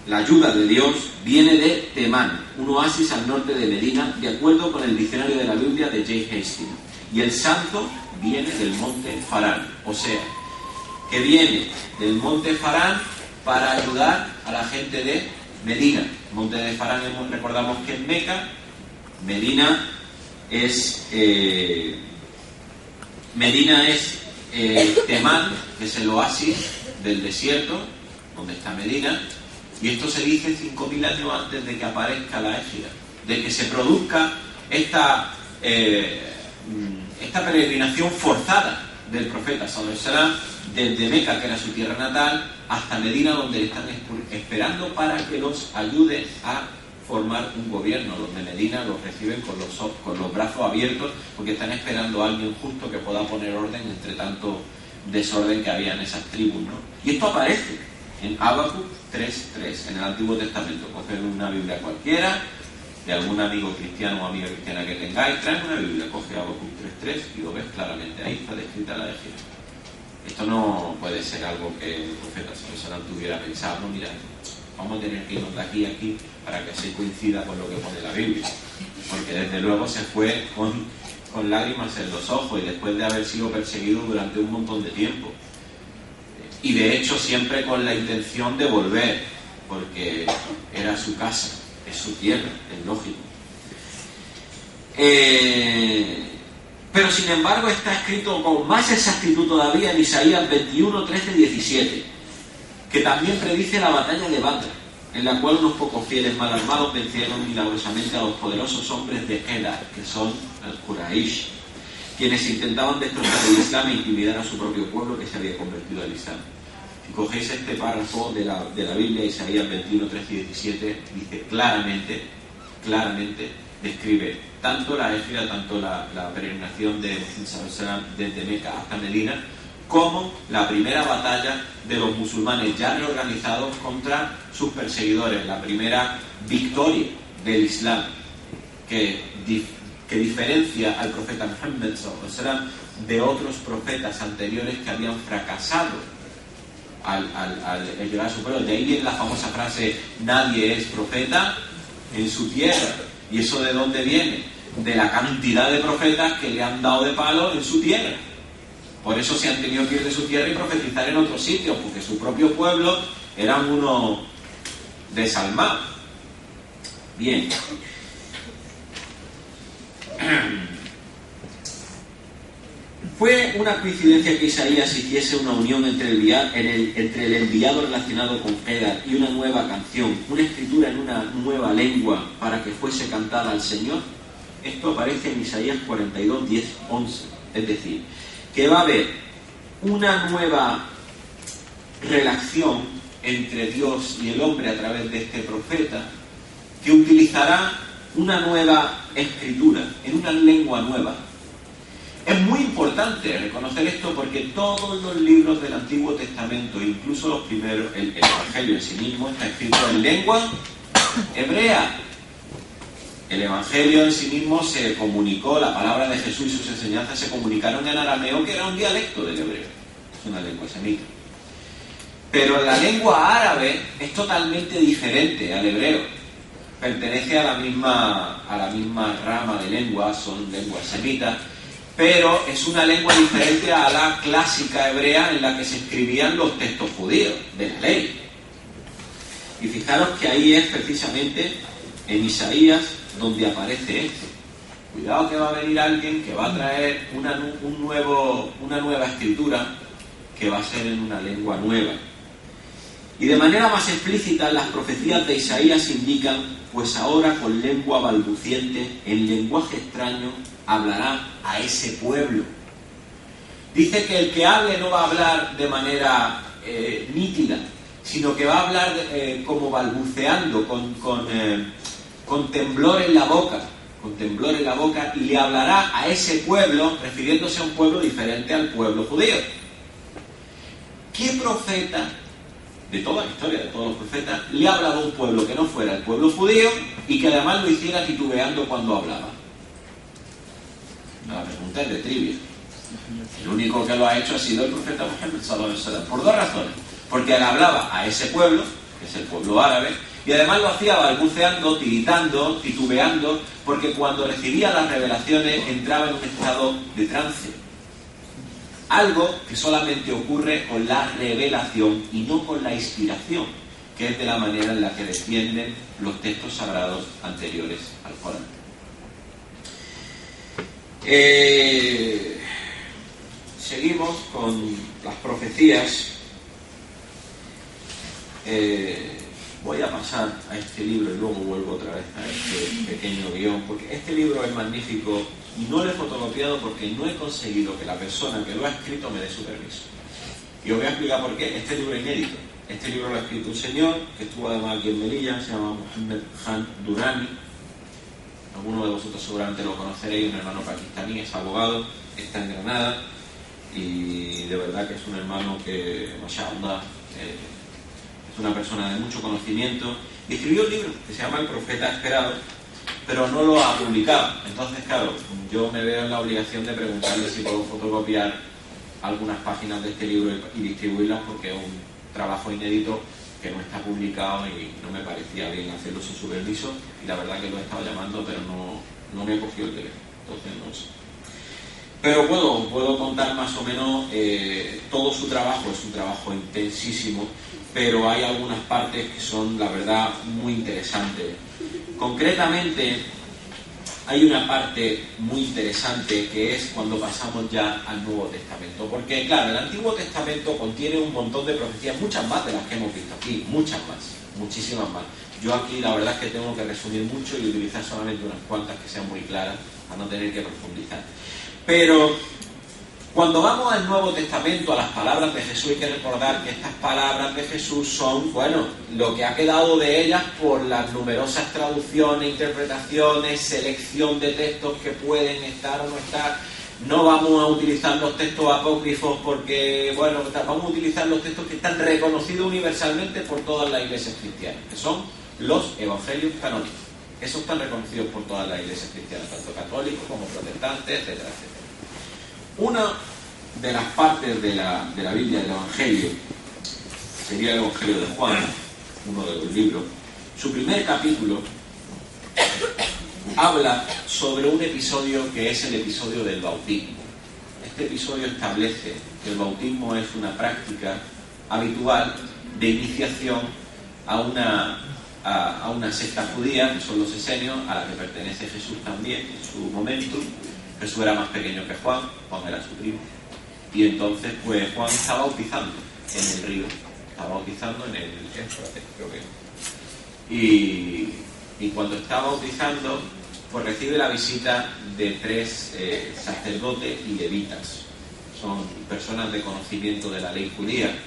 la ayuda de Dios viene de Temán, un oasis al norte de Medina, de acuerdo con el diccionario de la Biblia de J. Hastings. Y el santo viene del monte Farán, o sea, que viene del monte Farán para ayudar a la gente de Medina. Monte de Farán, recordamos que es Meca, Medina es Temán, que es el oasis del desierto, donde está Medina, y esto se dice 5.000 años antes de que aparezca la égida, de que se produzca esta peregrinación forzada del profeta sallallahu alaihi wasallam desde Meca, que era su tierra natal, hasta Medina, donde le están esperando para que los ayude a formar un gobierno. Los de Medina los reciben con los brazos abiertos, porque están esperando a alguien justo que pueda poner orden entre tanto desorden que había en esas tribus, ¿no? Y esto aparece en Habacuc 3.3, en el Antiguo Testamento. Cogen una Biblia cualquiera, de algún amigo cristiano o amiga cristiana que tengáis, traen una Biblia, coge Habacuc 3.3 y lo ves claramente, ahí está descrita la égida. Esto no puede ser algo que el profeta sallallahu tuviera pensado, no, mira, vamos a tener que irnos de aquí a aquí para que así coincida con lo que pone la Biblia, porque desde luego se fue con lágrimas en los ojos y después de haber sido perseguido durante un montón de tiempo, y de hecho siempre con la intención de volver, porque era su casa, es su tierra, es lógico. Pero sin embargo está escrito con más exactitud todavía en Isaías 21, 13, 17, que también predice la batalla de Badr, en la cual unos pocos fieles mal armados vencieron milagrosamente a los poderosos hombres de Kedar, que son el Quraysh, quienes intentaban destrozar el Islam e intimidar a su propio pueblo que se había convertido al Islam. Si cogéis este párrafo de la Biblia, Isaías 21, 13 y 17, dice claramente, describe tanto la égida, tanto la peregrinación de Muhammad desde Meca hasta Medina, como la primera batalla de los musulmanes ya reorganizados contra sus perseguidores, la primera victoria del Islam, que diferencia al profeta Muhammad de otros profetas anteriores que habían fracasado al llegar a su pueblo. De ahí viene la famosa frase: nadie es profeta en su tierra. ¿Y eso de dónde viene? De la cantidad de profetas que le han dado de palo en su tierra. Por eso se han tenido que ir de su tierra y profetizar en otros sitios, porque su propio pueblo eran unos desalmados. Bien. Fue una coincidencia que Isaías hiciese una unión entre el enviado relacionado con Kedar y una nueva canción, una escritura en una nueva lengua para que fuese cantada al Señor. Esto aparece en Isaías 42, 10, 11. Es decir, que va a haber una nueva relación entre Dios y el hombre a través de este profeta, que utilizará una nueva escritura, en una lengua nueva. Es muy importante reconocer esto, porque todos los libros del Antiguo Testamento, incluso los primeros, el Evangelio en sí mismo, está escrito en lengua hebrea. El Evangelio en sí mismo se comunicó, la palabra de Jesús y sus enseñanzas se comunicaron en arameo, que era un dialecto del hebreo, es una lengua semita. Pero la lengua árabe es totalmente diferente al hebreo. Pertenece a la misma rama de lenguas, son lenguas semitas, pero es una lengua diferente a la clásica hebrea en la que se escribían los textos judíos de la ley. Y fijaros que ahí es precisamente en Isaías donde aparece esto. Cuidado que va a venir alguien que va a traer una nueva escritura que va a ser en una lengua nueva. Y de manera más explícita las profecías de Isaías indican: pues ahora con lengua balbuciente, en lenguaje extraño, hablará a ese pueblo. Dice que el que hable no va a hablar de manera nítida, sino que va a hablar como balbuceando, con temblor en la boca, y le hablará a ese pueblo, refiriéndose a un pueblo diferente al pueblo judío. ¿Qué profeta de toda la historia, de todos los profetas, le ha hablado a un pueblo que no fuera el pueblo judío y que además lo hiciera titubeando cuando hablaba? La pregunta es de trivia. El único que lo ha hecho ha sido el profeta Muhammad sallallahu alaihi wasallam, por dos razones. Porque él hablaba a ese pueblo, que es el pueblo árabe, y además lo hacía balbuceando, tiritando, titubeando, porque cuando recibía las revelaciones entraba en un estado de trance. Algo que solamente ocurre con la revelación y no con la inspiración, que es de la manera en la que defienden los textos sagrados anteriores al Corán. Seguimos con las profecías. Voy a pasar a este libro y luego vuelvo otra vez a este pequeño guión, porque este libro es magnífico y no lo he fotocopiado porque no he conseguido que la persona que lo ha escrito me dé su permiso. Y os voy a explicar por qué. Este libro es inédito. Este libro lo ha escrito un señor que estuvo además aquí en Melilla, se llama Mohammed Khan Durrani. Algunos de vosotros seguramente lo conoceréis, un hermano pakistaní, es abogado, está en Granada y de verdad que es un hermano que, mashallah, es una persona de mucho conocimiento, y escribió un libro que se llama El Profeta Esperado, pero no lo ha publicado. Entonces, claro, yo me veo en la obligación de preguntarle si puedo fotocopiar algunas páginas de este libro y distribuirlas, porque es un trabajo inédito que no está publicado y no me parecía bien hacerlo sin su permiso, y la verdad que lo he estado llamando, pero no me ha cogido el teléfono, entonces no sé. Pero puedo contar más o menos todo su trabajo. Es un trabajo intensísimo, pero hay algunas partes que son, la verdad, muy interesantes. Concretamente, hay una parte muy interesante que es cuando pasamos ya al Nuevo Testamento. Porque, claro, el Antiguo Testamento contiene un montón de profecías, muchas más de las que hemos visto aquí, muchas más, muchísimas más. Yo aquí la verdad es que tengo que resumir mucho y utilizar solamente unas cuantas que sean muy claras para no tener que profundizar. Pero cuando vamos al Nuevo Testamento, a las palabras de Jesús, hay que recordar que estas palabras de Jesús son, bueno, lo que ha quedado de ellas por las numerosas traducciones, interpretaciones, selección de textos que pueden estar o no estar. No vamos a utilizar los textos apócrifos porque, bueno, vamos a utilizar los textos que están reconocidos universalmente por todas las iglesias cristianas, que son los evangelios canónicos. Esos están reconocidos por todas las iglesias cristianas, tanto católicos como protestantes, etcétera, etcétera. Una de las partes de la Biblia, del Evangelio, sería el Evangelio de Juan, uno de los libros. Su primer capítulo habla sobre un episodio que es el episodio del bautismo. Este episodio establece que el bautismo es una práctica habitual de iniciación a una secta judía, que son los esenios, a la que pertenece Jesús también en su momento. Jesús era más pequeño que Juan era su primo, y entonces pues Juan está bautizando en el río, está bautizando en el Éufrates, creo que. Y cuando está bautizando, pues recibe la visita de 3 sacerdotes y levitas. Son personas de conocimiento de la ley judía,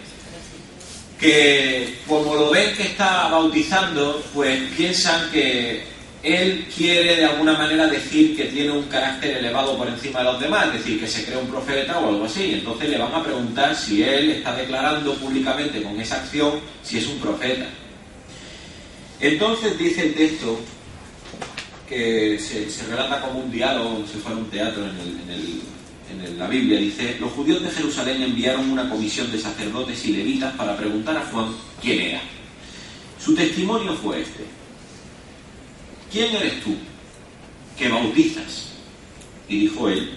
que como lo ven que está bautizando, pues piensan que él quiere de alguna manera decir que tiene un carácter elevado por encima de los demás, es decir, que se cree un profeta o algo así. Entonces le van a preguntar si él está declarando públicamente con esa acción si es un profeta. Entonces dice el texto que se relata como un diálogo, como si fuera un teatro en la Biblia. Dice: los judíos de Jerusalén enviaron una comisión de sacerdotes y levitas para preguntar a Juan quién era. Su testimonio fue este: ¿quién eres tú que bautizas? Y dijo él,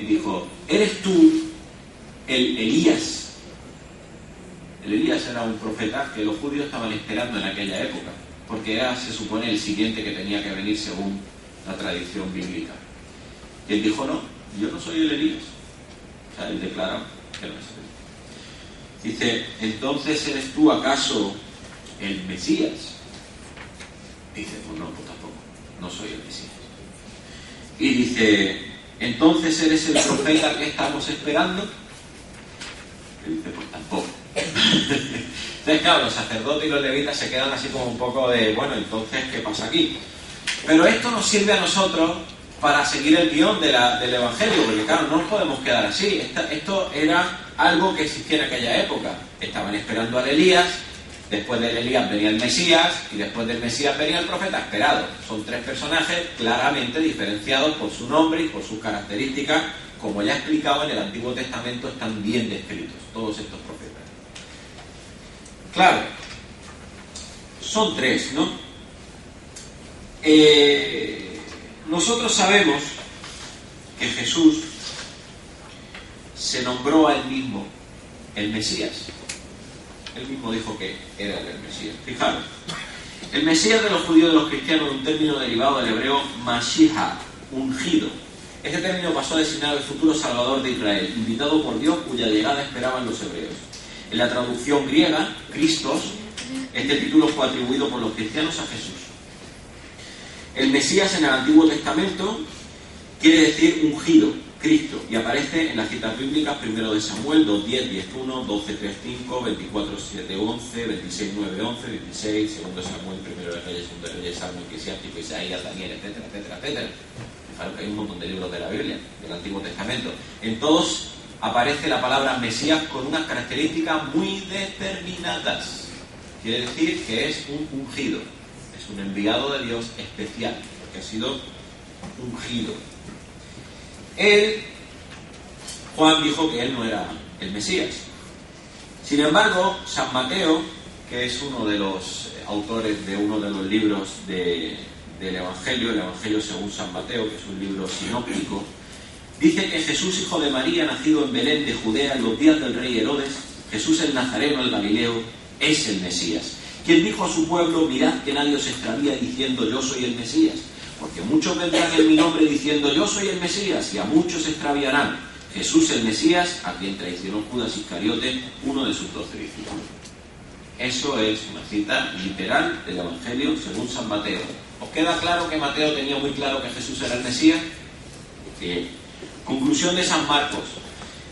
dijo, ¿eres tú el Elías? El Elías era un profeta que los judíos estaban esperando en aquella época, porque era, se supone, el siguiente que tenía que venir según la tradición bíblica. Y él dijo: no, yo no soy el Elías. O sea, él declaró que no es él. Dice: ¿entonces eres tú acaso el Mesías? Dice: pues no, pues tampoco, no soy el Mesías. Y dice: ¿entonces eres el profeta que estamos esperando? Y dice: pues tampoco. Entonces, claro, los sacerdotes y los levitas se quedan así como un poco de, bueno, entonces, ¿qué pasa aquí? Pero esto nos sirve a nosotros para seguir el guión del Evangelio, porque claro, no nos podemos quedar así. Esto era algo que existía en aquella época. Estaban esperando al Elías, después del Elías venía el Mesías, y después del Mesías venía el profeta esperado. Son tres personajes claramente diferenciados por su nombre y por sus características. Como ya he explicado, en el Antiguo Testamento están bien descritos todos estos profetas. Claro, son tres, ¿no? Nosotros sabemos que Jesús se nombró a él mismo el Mesías. Él mismo dijo que era el Mesías. Fijaros, el Mesías de los judíos y de los cristianos es un término derivado del hebreo Mashiach, ungido. Este término pasó a designar al futuro Salvador de Israel, invitado por Dios, cuya llegada esperaban los hebreos. En la traducción griega, Christos, este título fue atribuido por los cristianos a Jesús. El Mesías en el Antiguo Testamento quiere decir ungido, Cristo, y aparece en las citas bíblicas 1 de Samuel 2:10, 10:1, 12:3:5, 24:7-11, 26:9-11, 26, 2 Samuel, 1 de Reyes, 2 de Reyes, Salmo, Eclesiástico, Isaías, Daniel, etcétera, etcétera, etcétera. Fijaros que hay un montón de libros de la Biblia, del Antiguo Testamento. En todos aparece la palabra Mesías con unas características muy determinadas. Quiere decir que es un ungido, es un enviado de Dios especial, porque ha sido ungido. Juan dijo que él no era el Mesías. Sin embargo, San Mateo, que es uno de los autores de uno de los libros del Evangelio, el Evangelio según San Mateo, que es un libro sinóptico, dice que Jesús, hijo de María, nacido en Belén de Judea en los días del rey Herodes, Jesús el Nazareno, el Galileo, es el Mesías, quien dijo a su pueblo: mirad que nadie os extravía diciendo yo soy el Mesías, porque muchos vendrán en mi nombre diciendo yo soy el Mesías, y a muchos se extraviarán. Jesús el Mesías, a quien traicionó Judas Iscariote, uno de sus 12 discípulos. Eso es una cita literal del Evangelio según San Mateo. ¿Os queda claro que Mateo tenía muy claro que Jesús era el Mesías? Bien. Conclusión de San Marcos.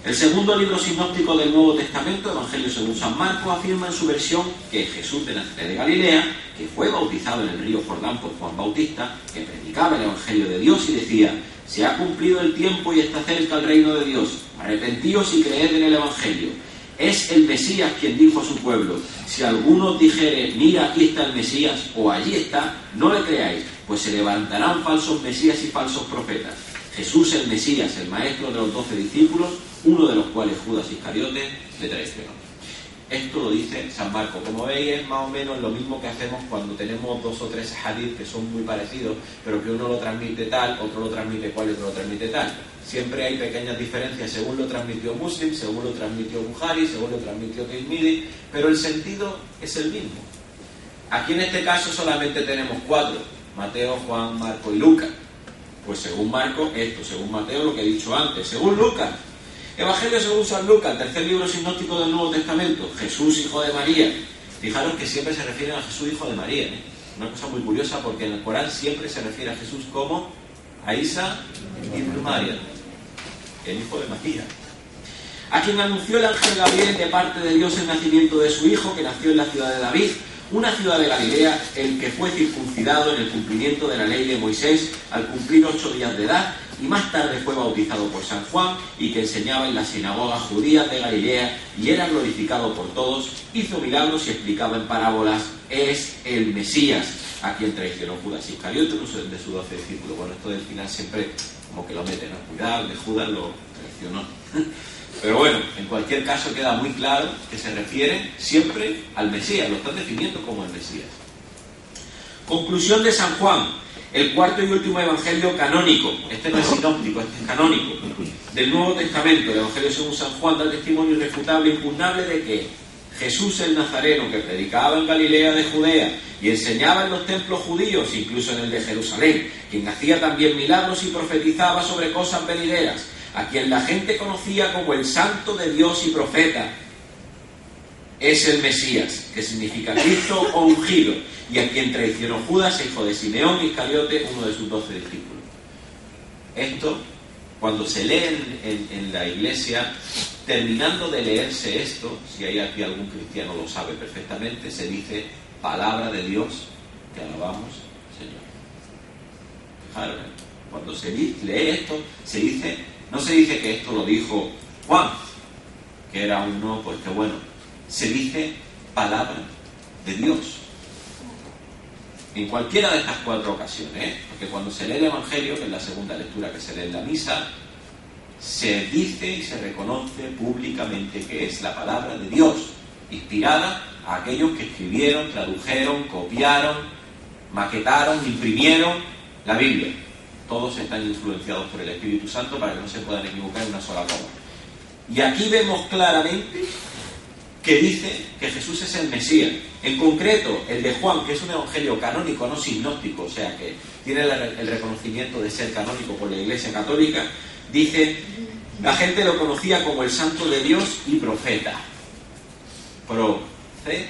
El segundo libro sinóptico del Nuevo Testamento, Evangelio según San Marcos, afirma en su versión que Jesús de Nazaret de Galilea, que fue bautizado en el río Jordán por Juan Bautista, que predicaba el Evangelio de Dios y decía: se ha cumplido el tiempo y está cerca el reino de Dios, arrepentíos y creed en el Evangelio. Es el Mesías quien dijo a su pueblo: si alguno dijere mira aquí está el Mesías o allí está, no le creáis, pues se levantarán falsos Mesías y falsos profetas. Jesús el Mesías, el maestro de los 12 discípulos, uno de los cuales Judas Iscariote le traicionó. Esto lo dice San Marcos. Como veis, es más o menos lo mismo que hacemos cuando tenemos 2 o 3 hadith que son muy parecidos, pero que uno lo transmite tal, otro lo transmite cual y otro lo transmite tal. Siempre hay pequeñas diferencias según lo transmitió Muslim, según lo transmitió Bukhari, según lo transmitió Tirmidhi, pero el sentido es el mismo. Aquí en este caso solamente tenemos 4, Mateo, Juan, Marcos y Lucas. Pues según Marcos esto, según Mateo lo que he dicho antes, según Lucas, Evangelio según San Lucas, tercer libro sinóptico del Nuevo Testamento, Jesús hijo de María. Fijaros que siempre se refieren a Jesús hijo de María, ¿eh? Una cosa muy curiosa, porque en el Corán siempre se refiere a Jesús como a Isa ibn María, el hijo de María, a quien anunció el ángel Gabriel de parte de Dios el nacimiento de su hijo, que nació en la ciudad de David, una ciudad de Galilea, el que fue circuncidado en el cumplimiento de la ley de Moisés al cumplir 8 días de edad, y más tarde fue bautizado por San Juan, y que enseñaba en las sinagogas judías de Galilea, y era glorificado por todos, hizo milagros y explicaba en parábolas. Es el Mesías. a quien traicionó Judas Iscariote, uno de sus 12 discípulos. Bueno, esto del final siempre como que lo meten, ¿no? Cuidado, de Judas lo traicionó. Pero bueno, en cualquier caso queda muy claro que se refiere siempre al Mesías, lo están definiendo como el Mesías. Conclusión de San Juan, el cuarto y último evangelio canónico. Este no es sinóptico, este es canónico. Del Nuevo Testamento, el Evangelio según San Juan da testimonio irrefutable e impugnable de que Jesús el Nazareno, que predicaba en Galilea de Judea y enseñaba en los templos judíos, incluso en el de Jerusalén, quien hacía también milagros y profetizaba sobre cosas venideras, a quien la gente conocía como el Santo de Dios y Profeta, es el Mesías, que significa Cristo o ungido, y a quien traicionó Judas, hijo de Simeón Iscariote, uno de sus 12 discípulos. Esto, cuando se lee en la Iglesia, terminando de leerse esto, si hay aquí algún cristiano lo sabe perfectamente, se dice palabra de Dios, te alabamos, Señor. Fijaros, cuando se lee esto, no se dice que esto lo dijo Juan, que era uno, pues que bueno, se dice palabra de Dios. En cualquiera de estas 4 ocasiones, porque cuando se lee el Evangelio, que es la segunda lectura que se lee en la misa, se dice y se reconoce públicamente que es la palabra de Dios, inspirada a aquellos que escribieron, tradujeron, copiaron, maquetaron, imprimieron la Biblia. Todos están influenciados por el Espíritu Santo para que no se puedan equivocar en una sola coma. Y aquí vemos claramente que dice que Jesús es el Mesías. En concreto, el de Juan, que es un evangelio canónico, no sinóptico, o sea que tiene el reconocimiento de ser canónico por la Iglesia Católica, dice, la gente lo conocía como el Santo de Dios y Profeta. Profeta.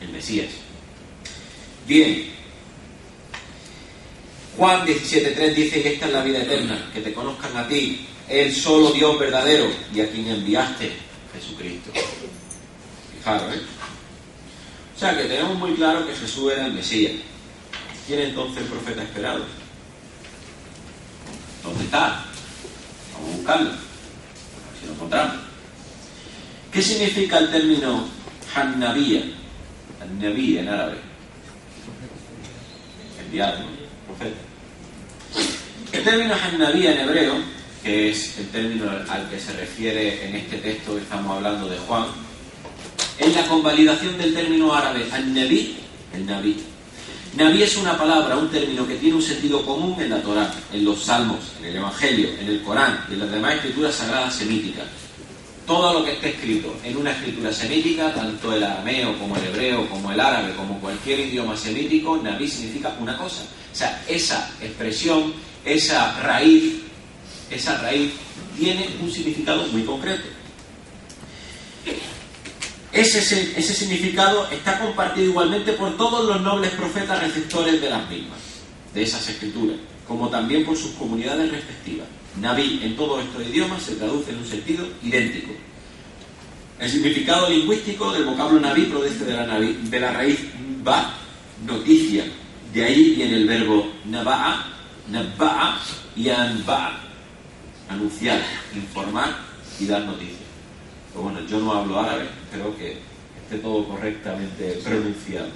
El Mesías. Bien. Juan 17:3 dice que esta es la vida eterna, que te conozcan a ti, el solo Dios verdadero, y a quien enviaste, Jesucristo. Fijaros, ¿eh? O sea que tenemos muy claro que Jesús era el Mesías. ¿Quién es entonces el profeta esperado? ¿Dónde está? Vamos a buscarlo, a ver si lo encontramos. ¿Qué significa el término Hannabía? Hannabí en árabe. Enviado, profeta. El término Hannabí en hebreo, que es el término al que se refiere en este texto que estamos hablando de Juan, es la convalidación del término árabe An-Nabi, el Nabi. Nabi es una palabra, un término que tiene un sentido común en la Torá, en los Salmos, en el Evangelio, en el Corán y en las demás escrituras sagradas semíticas. Todo lo que esté escrito en una escritura semítica, tanto el arameo como el hebreo, como el árabe, como cualquier idioma semítico, Nabi significa una cosa. O sea, esa expresión, esa raíz tiene un significado muy concreto. Ese significado está compartido igualmente por todos los nobles profetas receptores de las mismas, de esas escrituras, como también por sus comunidades respectivas. Nabi en todos estos idiomas se traduce en un sentido idéntico. El significado lingüístico del vocablo Nabi procede de la raíz ba, noticia. De ahí viene el verbo naba'a, nabba'a y anba'a, anunciar, informar y dar noticias. Pero bueno, yo no hablo árabe, espero que esté todo correctamente pronunciado.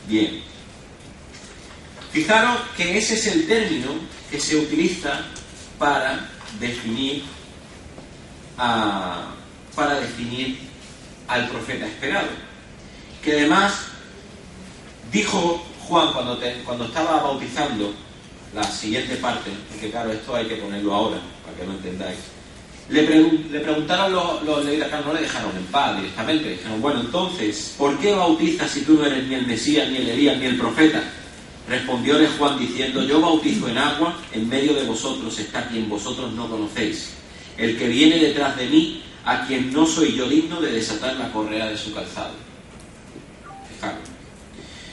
Bien. Fijaros que ese es el término que se utiliza para definir al profeta esperado. Que además dijo Juan cuando estaba bautizando, la siguiente parte, porque claro, esto hay que ponerlo ahora, para que lo entendáis. Le preguntaron los levitas, no le dejaron en paz directamente, dijeron, bueno, entonces, ¿por qué bautizas si tú no eres ni el Mesías, ni el Elías, ni el profeta? Respondióle Juan diciendo, yo bautizo en agua, en medio de vosotros está quien vosotros no conocéis, el que viene detrás de mí, a quien no soy yo digno de desatar la correa de su calzado. Fijaros.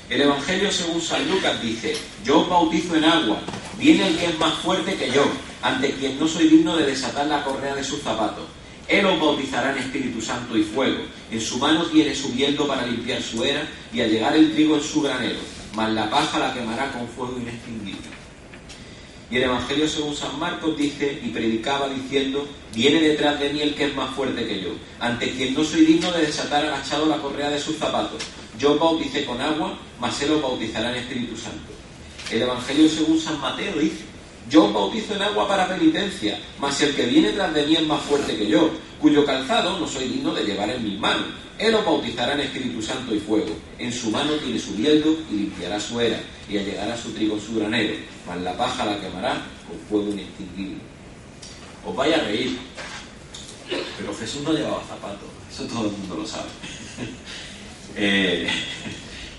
El Evangelio según San Lucas dice, yo os bautizo en agua, viene el que es más fuerte que yo, ante quien no soy digno de desatar la correa de sus zapatos. Él os bautizará en Espíritu Santo y fuego, en su mano tiene su bieldo para limpiar su era y allegar el trigo en su granero, mas la paja la quemará con fuego inextinguible. Y el Evangelio según San Marcos dice, y predicaba diciendo, viene detrás de mí el que es más fuerte que yo, ante quien no soy digno de desatar agachado la correa de sus zapatos. Yo os bauticé con agua, mas él os bautizará en Espíritu Santo. El Evangelio según San Mateo dice, yo os bautizo en agua para penitencia, mas el que viene tras de mí es más fuerte que yo, cuyo calzado no soy digno de llevar en mis manos. Él os bautizará en Espíritu Santo y fuego. En su mano tiene su bieldo y limpiará su era, y allegará su trigo en su granero, mas la paja la quemará con fuego inextinguible. Os vais a reír, pero Jesús no llevaba zapatos, eso todo el mundo lo sabe.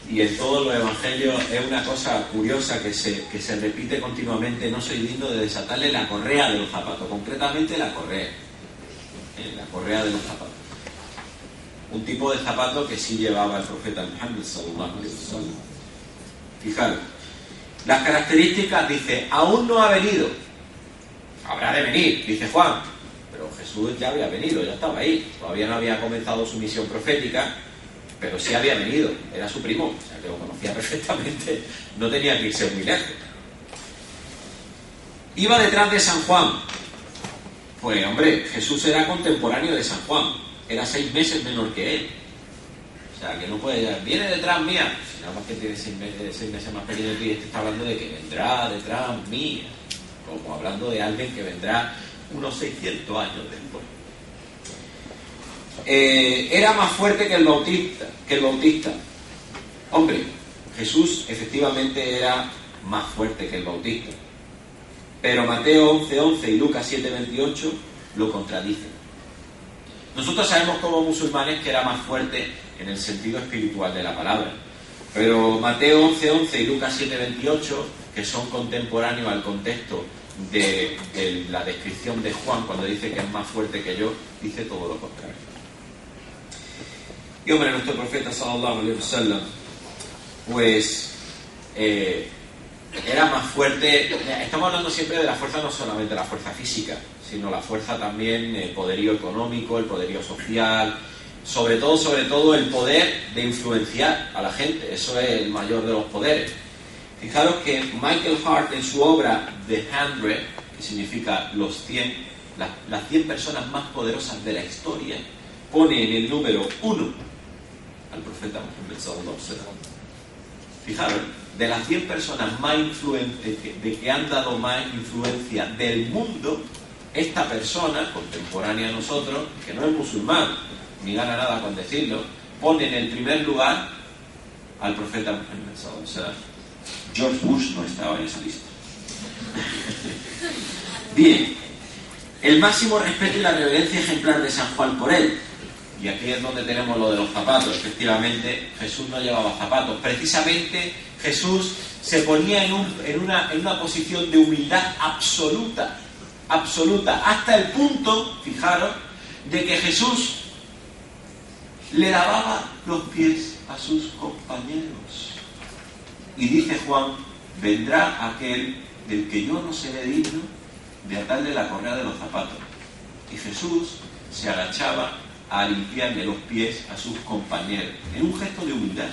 Y en todos los evangelios es una cosa curiosa que se repite continuamente, no soy digno de desatarle la correa de los zapatos, concretamente la correa de los zapatos. Un tipo de zapato que sí llevaba el profeta Muhammad sallallahu alaihi wasallam. Fijaros, las características, dice, aún no ha venido, habrá de venir, dice Juan, pero Jesús ya había venido, ya estaba ahí, todavía no había comenzado su misión profética, pero sí había venido, era su primo, o sea que lo conocía perfectamente, no tenía que irse muy lejos. Iba detrás de San Juan. Pues hombre, Jesús era contemporáneo de San Juan, era 6 meses menor que él, o sea que no puede llegar, viene detrás mía, si nada más que tiene 6 meses más pequeño que este está hablando de que vendrá detrás mía, como hablando de alguien que vendrá unos 600 años después. Era más fuerte que el Bautista. Hombre, Jesús efectivamente era más fuerte que el Bautista. Pero Mateo 11:11 y Lucas 7:28 lo contradicen. Nosotros sabemos como musulmanes que era más fuerte en el sentido espiritual de la palabra. Pero Mateo 11:11 y Lucas 7:28, que son contemporáneos al contexto de la descripción de Juan cuando dice que es más fuerte que yo, dice todo lo contrario. Y hombre, nuestro profeta sallallahu alaihi wasallam, pues era más fuerte. Estamos hablando siempre de la fuerza, no solamente la fuerza física, sino la fuerza también, el poderío económico, el poderío social, sobre todo el poder de influenciar a la gente. Eso es el mayor de los poderes. Fijaros que Michael Hart, en su obra The 100, que significa los 100, las 100 personas más poderosas de la historia, pone en el número 1 al profeta Muhammad sallallahu alaihi wasallam. Fijaros, de las 100 personas más influentes que han dado más influencia del mundo, esta persona, contemporánea a nosotros, que no es musulmán, ni gana nada con decirlo, pone en el primer lugar al profeta Muhammad sallallahu alaihi wasallam. George Bush no estaba en esa lista. Bien, el máximo respeto y la reverencia ejemplar de San Juan por él. Y aquí es donde tenemos lo de los zapatos. Efectivamente, Jesús no llevaba zapatos. Precisamente Jesús se ponía en una posición de humildad absoluta, hasta el punto, fijaros, de que Jesús le lavaba los pies a sus compañeros. Y dice Juan, vendrá aquel del que yo no seré digno de atarle la correa de los zapatos. Y Jesús se agachaba a limpiarle los pies a sus compañeros, en un gesto de humildad,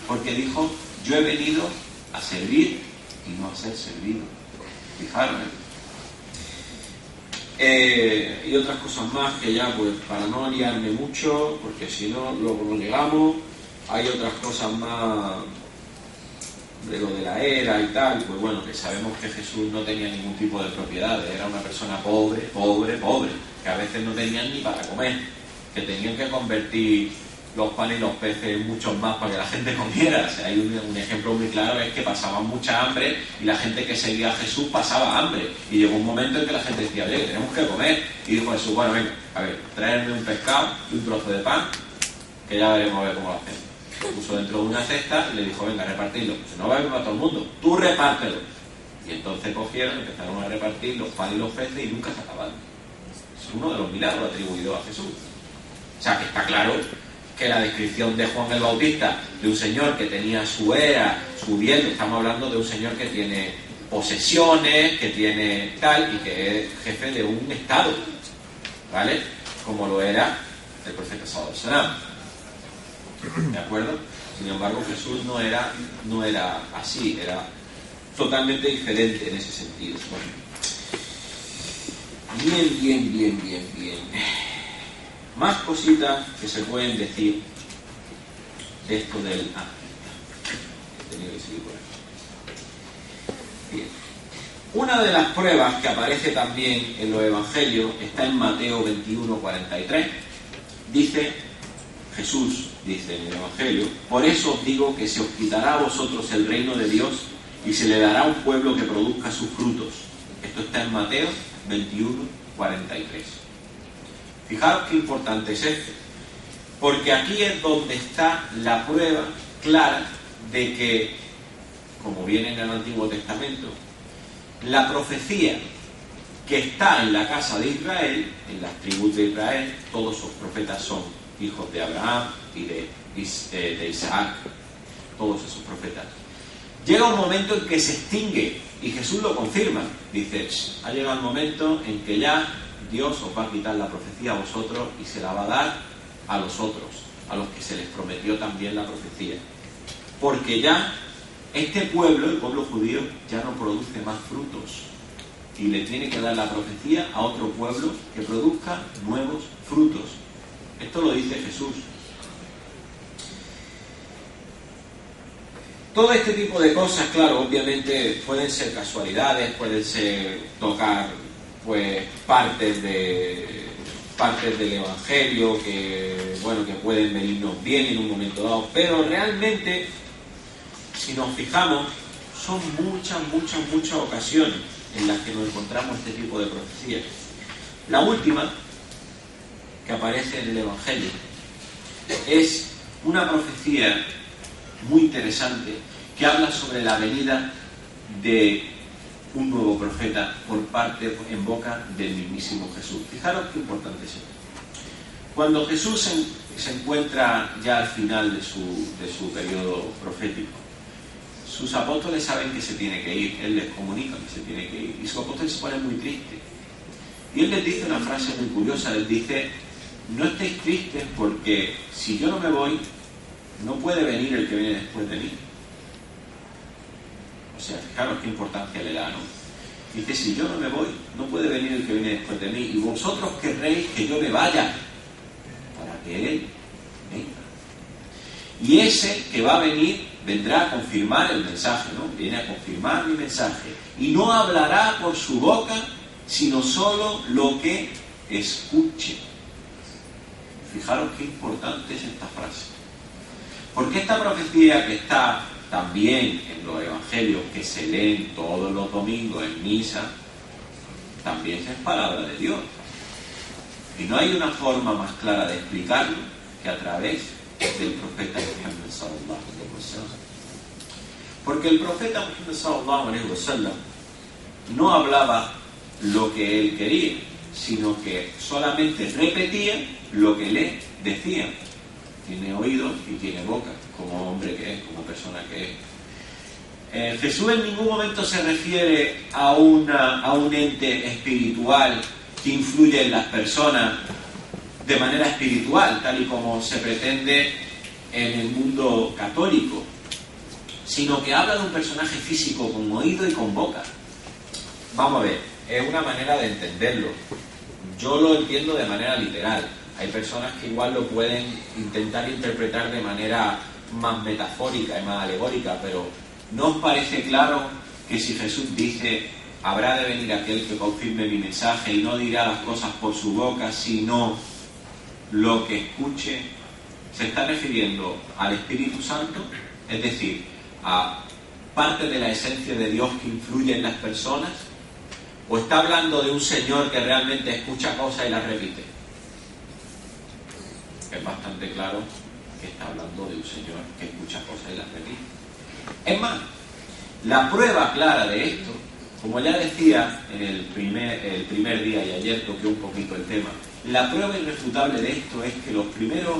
porque dijo, yo he venido a servir y no a ser servido. Fijaros, y otras cosas más que ya, pues, para no liarme mucho, porque si no, luego no llegamos. Hay otras cosas más de lo de la era y tal, pues bueno, que sabemos que Jesús no tenía ningún tipo de propiedades, era una persona pobre, que a veces no tenían ni para comer, que tenían que convertir los panes y los peces en muchos más para que la gente comiera. O sea, hay un ejemplo muy claro, es que pasaban mucha hambre y la gente que seguía a Jesús pasaba hambre, y llegó un momento en que la gente decía, oye, tenemos que comer, y dijo Jesús, bueno, venga, a ver, traerme un pescado y un trozo de pan, que ya veremos a ver cómo lo hacemos. Lo puso dentro de una cesta y le dijo, venga, repartirlo. Pues no va a haber para todo el mundo, tú repártelo. Y entonces cogieron, empezaron a repartir los panes y los peces y nunca se acabaron. Es uno de los milagros atribuidos a Jesús. O sea, que está claro que la descripción de Juan el Bautista, de un señor que tenía su era, su bien, estamos hablando de un señor que tiene posesiones, que tiene tal, y que es jefe de un estado, ¿vale? Como lo era el profeta sallallahu alaihi wasallam. ¿De acuerdo? Sin embargo, Jesús no era así, era totalmente diferente en ese sentido. Bueno. Bien. Más cositas que se pueden decir de esto del... tenía que seguir por aquí. Bien. Una de las pruebas que aparece también en los evangelios está en Mateo 21:43. Jesús dice en el evangelio: por eso os digo que se os quitará a vosotros el reino de Dios y se le dará a un pueblo que produzca sus frutos. Esto está en Mateo 21:43. Fijaros qué importante es esto, porque aquí es donde está la prueba clara de que, como viene en el Antiguo Testamento, la profecía que está en la casa de Israel, en las tribus de Israel, todos sus profetas son hijos de Abraham y de Isaac, todos esos profetas. Llega un momento en que se extingue, y Jesús lo confirma. Dice: ha llegado el momento en que ya Dios os va a quitar la profecía a vosotros y se la va a dar a los otros, a los que se les prometió también la profecía. Porque ya este pueblo, el pueblo judío, ya no produce más frutos y le tiene que dar la profecía a otro pueblo que produzca nuevos frutos. Esto lo dice Jesús. Todo este tipo de cosas, claro, obviamente pueden ser casualidades, pueden ser tocar pues partes del evangelio que pueden venirnos bien en un momento dado, pero realmente, si nos fijamos, son muchas ocasiones en las que nos encontramos este tipo de profecías. La última que aparece en el evangelio es una profecía muy interesante que habla sobre la venida de un nuevo profeta por parte, en boca del mismísimo Jesús. Fijaros qué importante es esto. Cuando Jesús se encuentra ya al final de su periodo profético, sus apóstoles saben que se tiene que ir, Él les comunica que se tiene que ir, y sus apóstoles se ponen muy tristes. Y Él les dice una frase muy curiosa, les dice: no estéis tristes porque si yo no me voy, no puede venir el que viene después de mí. O sea, fijaros qué importancia le da, ¿no? Dice: si yo no me voy, no puede venir el que viene después de mí, y vosotros querréis que yo me vaya para que Él venga. Y ese que va a venir vendrá a confirmar el mensaje, ¿no? Viene a confirmar mi mensaje. Y no hablará por su boca, sino solo lo que escuche. Fijaros qué importante es esta frase. Porque esta profecía que está también en los evangelios, que se leen todos los domingos en misa, también es palabra de Dios. Y no hay una forma más clara de explicarlo que a través del profeta Muhammad sallallahu alaihi wasallam. Porque el profeta Muhammad sallallahu alaihi wasallam no hablaba lo que él quería, sino que solamente repetía lo que le decían. Tiene oídos y tiene boca, como hombre que es, como persona que es. Jesús en ningún momento se refiere a un ente espiritual que influye en las personas de manera espiritual, tal y como se pretende en el mundo católico, sino que habla de un personaje físico con oído y con boca. Vamos a ver, es una manera de entenderlo. Yo lo entiendo de manera literal. Hay personas que igual lo pueden intentar interpretar de manera más metafórica y más alegórica, pero ¿no os parece claro que si Jesús dice: habrá de venir aquel que confirme mi mensaje y no dirá las cosas por su boca, sino lo que escuche, se está refiriendo al Espíritu Santo? Es decir, a parte de la esencia de Dios que influye en las personas, ¿o está hablando de un Señor que realmente escucha cosas y las repite? Es bastante claro que está hablando de un Señor que escucha cosas y las repite. Es más, la prueba clara de esto, como ya decía en el primer día y ayer toqué un poquito el tema, la prueba irrefutable de esto es que los primeros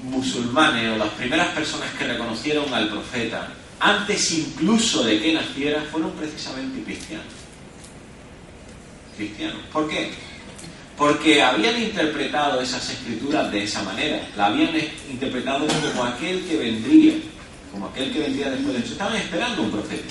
musulmanes o las primeras personas que reconocieron al profeta, antes incluso de que naciera, fueron precisamente cristianos. ¿Por qué? Porque habían interpretado esas escrituras de esa manera, la habían interpretado como aquel que vendría como aquel que vendría después de Jesús. Estaban esperando un profeta.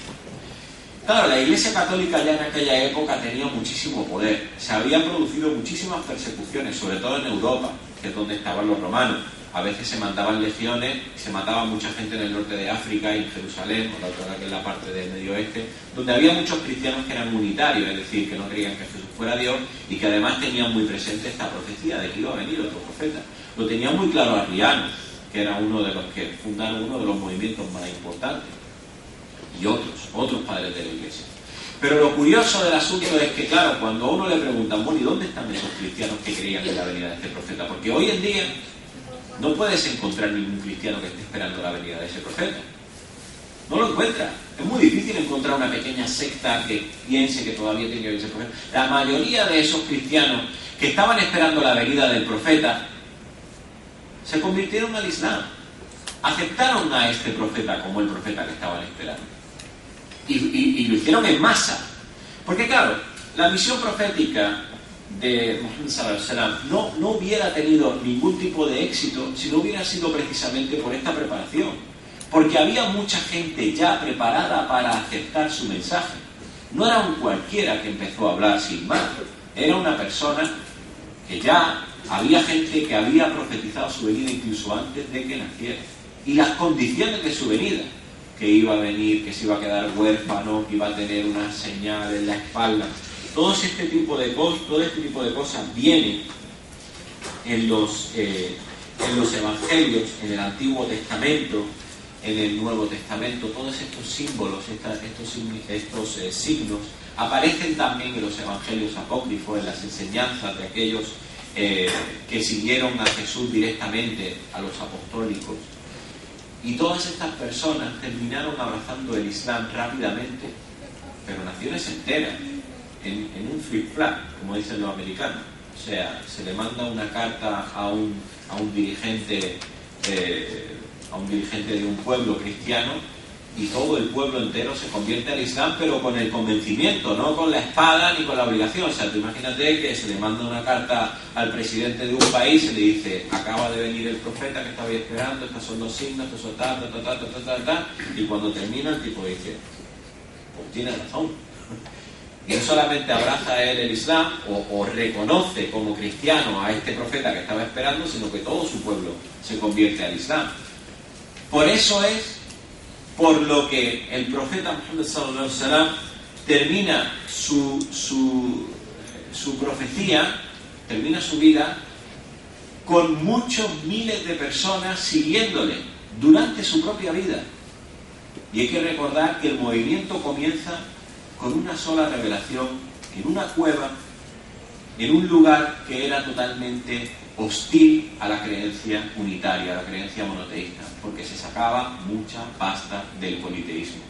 Claro, la Iglesia Católica ya en aquella época tenía muchísimo poder. Se habían producido muchísimas persecuciones, sobre todo en Europa, que es donde estaban los romanos. A veces se mandaban legiones, se mataba mucha gente en el norte de África y en Jerusalén, por la otra que es la parte del Medio Oeste, donde había muchos cristianos que eran unitarios, es decir, que no creían que Jesús fuera Dios y que además tenían muy presente esta profecía de que iba a venir otro profeta. Lo tenía muy claro Arriano, que era uno de los que fundaron uno de los movimientos más importantes, y otros padres de la Iglesia. Pero lo curioso del asunto es que, claro, cuando a uno le preguntan, bueno, ¿y dónde están esos cristianos que creían en la venida de este profeta? Porque hoy en día no puedes encontrar ningún cristiano que esté esperando la venida de ese profeta. No lo encuentras. Es muy difícil encontrar una pequeña secta que piense que todavía tiene que venir ese profeta. La mayoría de esos cristianos que estaban esperando la venida del profeta se convirtieron al Islam. Aceptaron a este profeta como el profeta que estaban esperando. Y lo hicieron en masa. Porque claro, la misión profética de Muhammad sallallahu alaihi wasallam no hubiera tenido ningún tipo de éxito si no hubiera sido precisamente por esta preparación. Porque había mucha gente ya preparada para aceptar su mensaje. No era un cualquiera que empezó a hablar sin más. Era una persona que ya había gente que había profetizado su venida incluso antes de que naciera. Y las condiciones de su venida, que iba a venir, que se iba a quedar huérfano, que iba a tener una señal en la espalda. Todo este tipo de cosas vienen en los evangelios, en el Antiguo Testamento, en el Nuevo Testamento. Todos estos símbolos, estos signos, aparecen también en los evangelios apócrifos, en las enseñanzas de aquellos que siguieron a Jesús directamente, a los apostólicos. Y todas estas personas terminaron abrazando el Islam rápidamente, pero naciones enteras, en un flip-flap, como dicen los americanos. O sea, se le manda una carta a un dirigente de un pueblo cristiano y todo el pueblo entero se convierte al Islam, pero con el convencimiento, no con la espada ni con la obligación. O sea, tú imagínate que se le manda una carta al presidente de un país y le dice: acaba de venir el profeta que estabais esperando, estos son los signos, estos son tal, y cuando termina el tipo dice: pues tiene razón. Y no solamente abraza a él el Islam o reconoce como cristiano a este profeta que estaba esperando, sino que todo su pueblo se convierte al Islam. Por eso es por lo que el profeta Muhammad sallallahu alaihi wasallam termina su profecía, termina su vida con muchos miles de personas siguiéndole durante su propia vida. Y hay que recordar que el movimiento comienza con una sola revelación en una cueva, en un lugar que era totalmente hostil a la creencia unitaria, a la creencia monoteísta, porque se sacaba mucha pasta del politeísmo.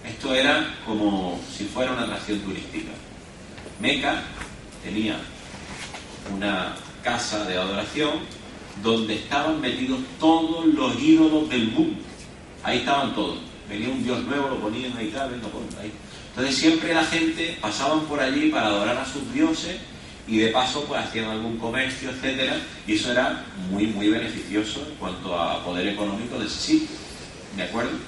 Esto era como si fuera una atracción turística. Meca tenía una casa de adoración donde estaban metidos todos los ídolos del mundo. Ahí estaban todos. Venía un dios nuevo, lo ponían ahí, lo ponen ahí. Entonces siempre la gente pasaban por allí para adorar a sus dioses y de paso pues hacían algún comercio, etcétera, y eso era muy beneficioso en cuanto a poder económico de ese sitio, ¿de acuerdo?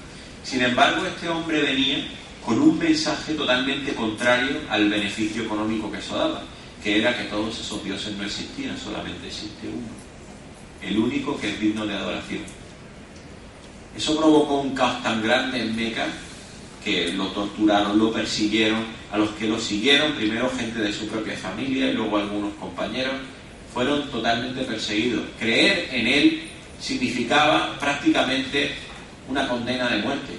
Sin embargo, este hombre venía con un mensaje totalmente contrario al beneficio económico que eso daba, que era que todos esos dioses no existían, solamente existe uno, el único que es digno de adoración. Eso provocó un caos tan grande en Meca que lo torturaron, lo persiguieron. A los que lo siguieron, primero gente de su propia familia y luego algunos compañeros, fueron totalmente perseguidos. Creer en él significaba prácticamente una condena de muerte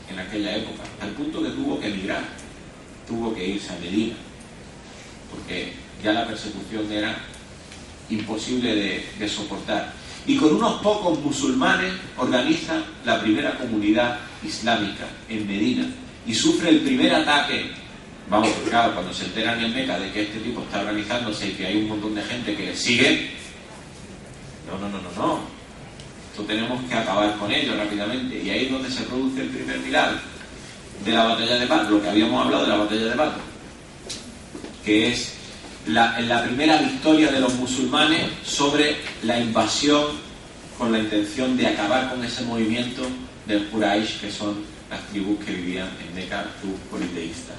en aquella época, hasta el punto que tuvo que emigrar, tuvo que irse a Medina, porque ya la persecución era imposible de soportar. Y con unos pocos musulmanes organiza la primera comunidad islámica en Medina y sufre el primer ataque. Vamos, porque claro, cuando se enteran en Meca de que este tipo está organizándose y que hay un montón de gente que le sigue, no, esto tenemos que acabar con ello rápidamente. Y ahí es donde se produce el primer milagro de la batalla de Badr, lo que habíamos hablado de la batalla de Badr, que es la primera victoria de los musulmanes sobre la invasión con la intención de acabar con ese movimiento del Quraysh, que son las tribus que vivían en Meca, tribus politeístas.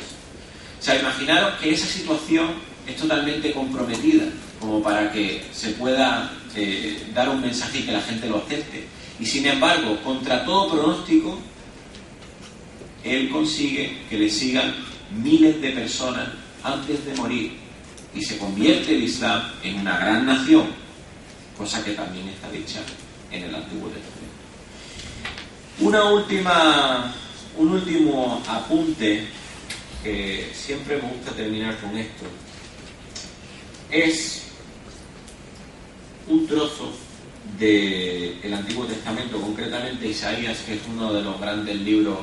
O sea, imaginaros que esa situación es totalmente comprometida, como para que se pueda dar un mensaje y que la gente lo acepte. Y sin embargo, contra todo pronóstico, él consigue que le sigan miles de personas antes de morir y se convierte el Islam en una gran nación, cosa que también está dicha en el Antiguo Testamento. Un último apunte, que siempre me gusta terminar con esto, es un trozo del Antiguo Testamento, concretamente Isaías, que es uno de los grandes libros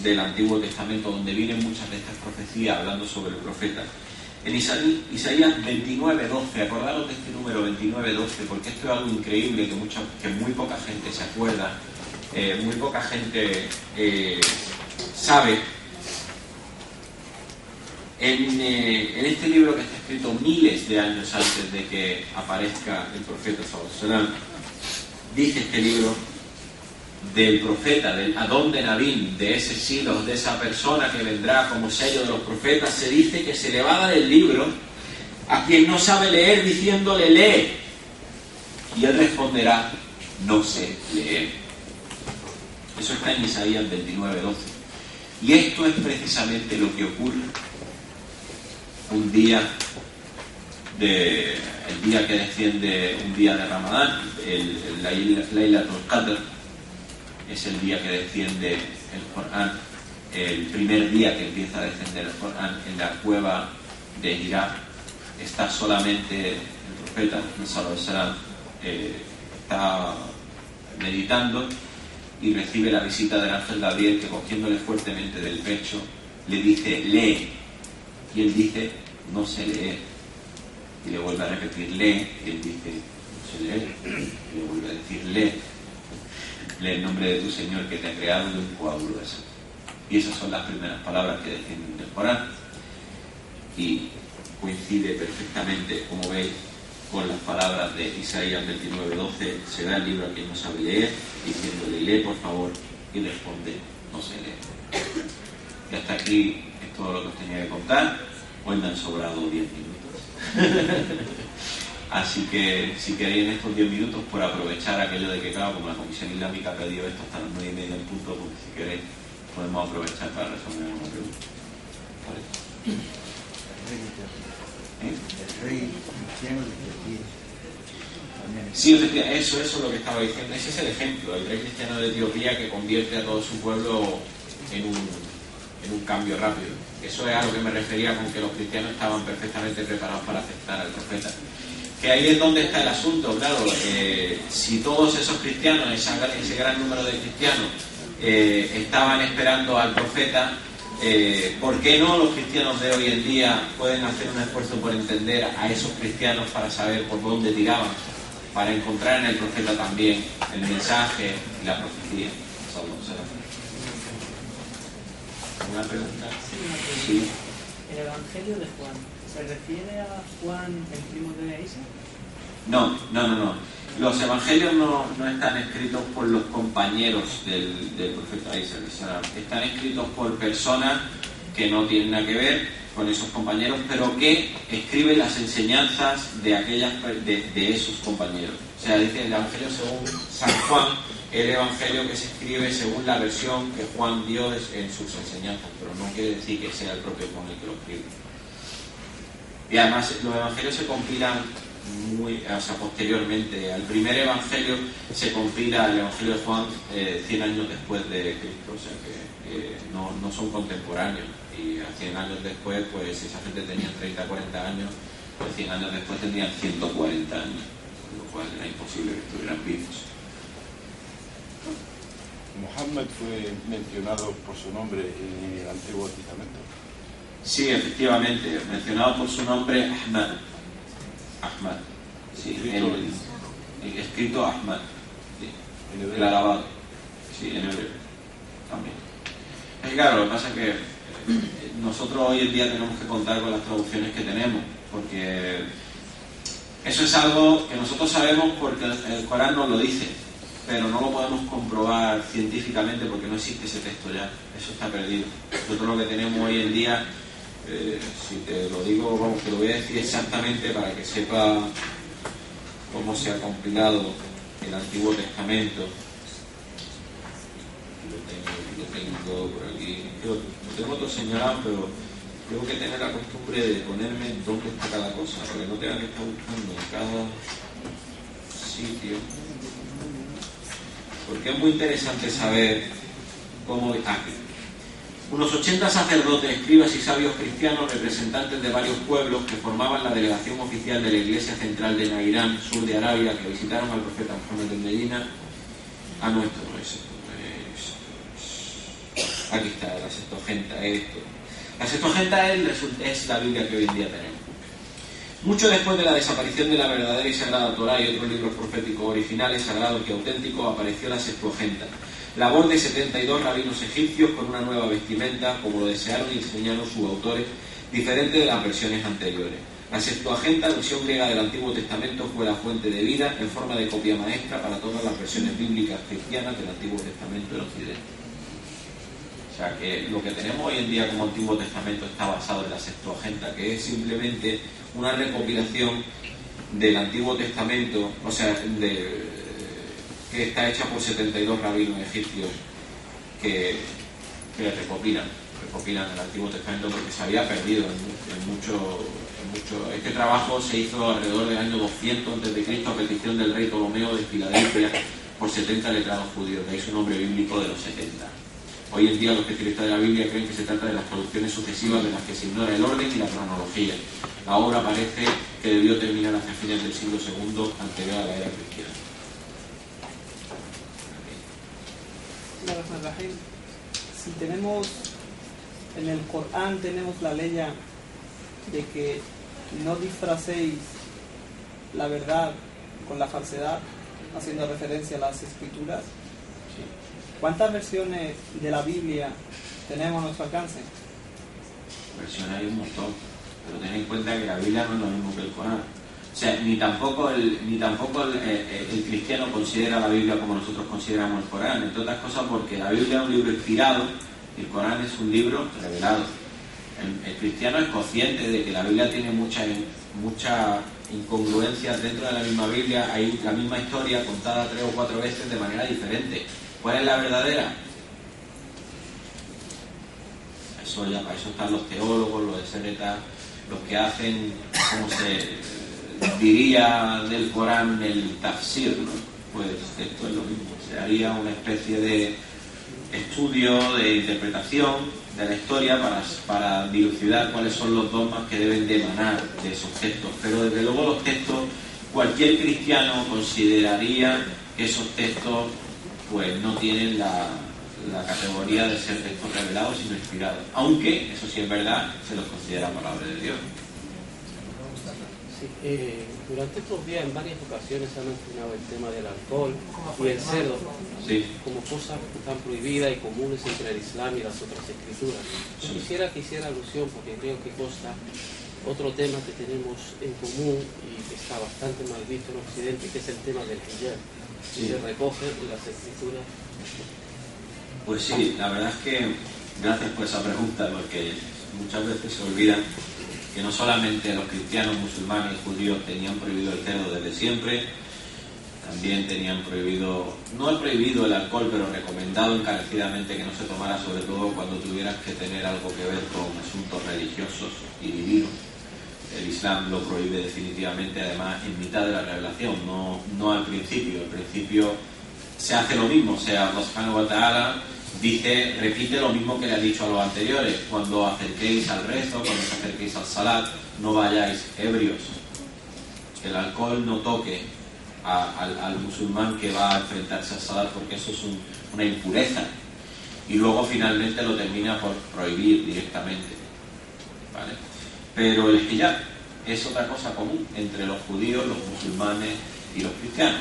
del Antiguo Testamento donde vienen muchas de estas profecías hablando sobre el profeta. En Isaías 29:12, acordaros de este número 29:12, porque esto es algo increíble que muy poca gente se acuerda, muy poca gente sabe. En este libro, que está escrito miles de años antes de que aparezca el profeta Sallallahu, dice este libro del profeta, del Adón de Nabín, de ese Silos, de esa persona que vendrá como sello de los profetas, se dice que se le va a dar el libro a quien no sabe leer, diciéndole lee, y él responderá no sé leer. Eso está en Isaías 29:12. Y esto es precisamente lo que ocurre un día el día que desciende, un día de Ramadán, el Laylatul Qadr, es el día que desciende el Corán, el primer día que empieza a descender el Corán. En la cueva de Hira está solamente el profeta Sallallahu alaihi wasallam, está meditando y recibe la visita del ángel Gabriel, que cogiéndole fuertemente del pecho le dice lee, y él dice no sé leer, y le vuelve a repetir lee, y él dice no sé leer, y le vuelve a decir lee el nombre de tu Señor que te ha creado de un coágulo de sangre. Y esas son las primeras palabras que descienden del Corán, y coincide perfectamente, como veis, con las palabras de Isaías 29:12. Se da el libro a quien no sabe leer, diciéndole lee por favor, y responde no sé leer. Y hasta aquí es todo lo que os tenía que contar. Hoy me han sobrado 10 minutos. Así que si queréis en estos 10 minutos, por aprovechar aquello de que, claro, como la Comisión Islámica ha pedido esto hasta las 9:30 en punto, pues si queréis podemos aprovechar para resolver alguna pregunta. ¿Vale? El rey cristiano de Etiopía. Sí, eso es lo que estaba diciendo. Ese es el ejemplo, el rey cristiano de Etiopía que convierte a todo su pueblo en un cambio rápido. Eso es a lo que me refería con que los cristianos estaban perfectamente preparados para aceptar al profeta. Que ahí es donde está el asunto, claro. Si todos esos cristianos, ese gran número de cristianos, estaban esperando al profeta, ¿por qué no los cristianos de hoy en día pueden hacer un esfuerzo por entender a esos cristianos para saber por dónde tiraban, para encontrar en el profeta también el mensaje y la profecía? ¿Una pregunta? Sí. ¿El Evangelio de Juan se refiere a Juan, el primo de Isa? No. Los evangelios no están escritos por los compañeros del profeta Isa. Están escritos por personas que no tienen nada que ver con esos compañeros, pero que escriben las enseñanzas de esos compañeros. O sea, dice el Evangelio según San Juan, el Evangelio que se escribe según la versión que Juan dio en sus enseñanzas, pero no quiere decir que sea el propio Juan el que lo escribe. Y además los evangelios se compilan posteriormente. Al primer evangelio se compila el Evangelio de Juan 100 años después de Cristo, o sea que no son contemporáneos. Y a 100 años después, pues si esa gente tenía 30, 40 años, pues 100 años después tendrían 140 años, con lo cual era imposible que estuvieran vivos. Muhammad fue mencionado por su nombre en el Antiguo Testamento. Sí, efectivamente, mencionado por su nombre Ahmad. Sí, el escrito Ahmad. Sí, En hebreo. el alabado. Sí, en hebreo también. Es claro, lo que pasa es que nosotros hoy en día tenemos que contar con las traducciones que tenemos, porque eso es algo que nosotros sabemos porque el Corán nos lo dice, pero no lo podemos comprobar científicamente porque no existe ese texto ya, eso está perdido. Nosotros lo que tenemos hoy en día, si te lo digo, vamos, te lo voy a decir exactamente para que sepa cómo se ha compilado el Antiguo Testamento. Lo tengo por aquí, lo tengo todo señalado, pero tengo que tener la costumbre de ponerme dónde está cada cosa, para que no tenga que estar buscando en cada sitio, porque es muy interesante saber cómo... Aquí. Unos 80 sacerdotes, escribas y sabios cristianos, representantes de varios pueblos que formaban la delegación oficial de la Iglesia Central de Nairán, sur de Arabia, que visitaron al profeta Muhammad en Medina. Aquí está, la Septuaginta, esto. La Septuaginta es la Biblia que hoy en día tenemos. Mucho después de la desaparición de la verdadera y sagrada Torá y otros libros proféticos originales, sagrados y auténticos, apareció la Septuaginta, labor de 72 rabinos egipcios con una nueva vestimenta, como lo desearon y enseñaron sus autores, diferente de las versiones anteriores. La Septuaginta, versión griega del Antiguo Testamento, fue la fuente de vida en forma de copia maestra para todas las versiones bíblicas cristianas del Antiguo Testamento del Occidente. O sea que lo que tenemos hoy en día como Antiguo Testamento está basado en la Septuaginta, que es simplemente una recopilación del Antiguo Testamento, o sea, que está hecha por 72 rabinos egipcios que recopilan el Antiguo Testamento, porque se había perdido en mucho. Este trabajo se hizo alrededor del año 200 a.C. a petición del rey Ptolomeo de Filadelfia por 70 letrados judíos, de ahí su nombre bíblico de los 70. Hoy en día los especialistas de la Biblia creen que se trata de las traducciones sucesivas de las que se ignora el orden y la cronología. La obra parece que debió terminar hacia fines del siglo II anterior a la era cristiana. Si tenemos en el Corán tenemos la ley de que no disfracéis la verdad con la falsedad, haciendo referencia a las escrituras. ¿Cuántas versiones de la Biblia tenemos a nuestro alcance? Versiones hay un montón, pero ten en cuenta que la Biblia no es lo mismo que el Corán. O sea, ni tampoco el cristiano considera la Biblia como nosotros consideramos el Corán, entre otras cosas porque la Biblia es un libro inspirado y el Corán es un libro revelado. El cristiano es consciente de que la Biblia tiene muchas incongruencias dentro de la misma Biblia. Hay la misma historia contada 3 o 4 veces de manera diferente. ¿Cuál es la verdadera? Eso ya, para eso están los teólogos, los exégetas, los que hacen, ¿cómo se diría del Corán, el tafsir, ¿no? Pues esto es lo mismo. Se haría una especie de estudio, de interpretación de la historia para dilucidar cuáles son los dogmas que deben de emanar de esos textos. Pero desde luego los textos, cualquier cristiano consideraría que esos textos pues no tienen la categoría de ser textos revelados sino inspirados, aunque eso sí es verdad, se los considera palabra de Dios. Sí, durante estos días en varias ocasiones se ha mencionado el tema del alcohol y el cerdo, sí, como cosas tan prohibidas y comunes entre el Islam y las otras escrituras. Sí. Quisiera que hiciera alusión, porque creo que consta otro tema que tenemos en común y que está bastante mal visto en Occidente, que es el tema del hijab. Sí. Se recoge en las escrituras. Pues sí, la verdad es que gracias por esa pregunta, porque muchas veces se olvida que no solamente los cristianos, musulmanes y judíos tenían prohibido el cerdo desde siempre, también tenían prohibido, no prohibido el alcohol, pero recomendado encarecidamente que no se tomara, sobre todo cuando tuvieras que tener algo que ver con asuntos religiosos y divinos. El Islam lo prohíbe definitivamente, además en mitad de la revelación, no al principio. Al principio se hace lo mismo, o sea, Allah subhanahu wa ta'ala dice, repite lo mismo que le ha dicho a los anteriores: cuando acerquéis al rezo, cuando os acerquéis al salat, no vayáis ebrios, que el alcohol no toque al musulmán que va a enfrentarse al salat, porque eso es una impureza. Y luego finalmente lo termina por prohibir directamente, ¿vale? Pero el hijab es otra cosa común entre los judíos, los musulmanes y los cristianos.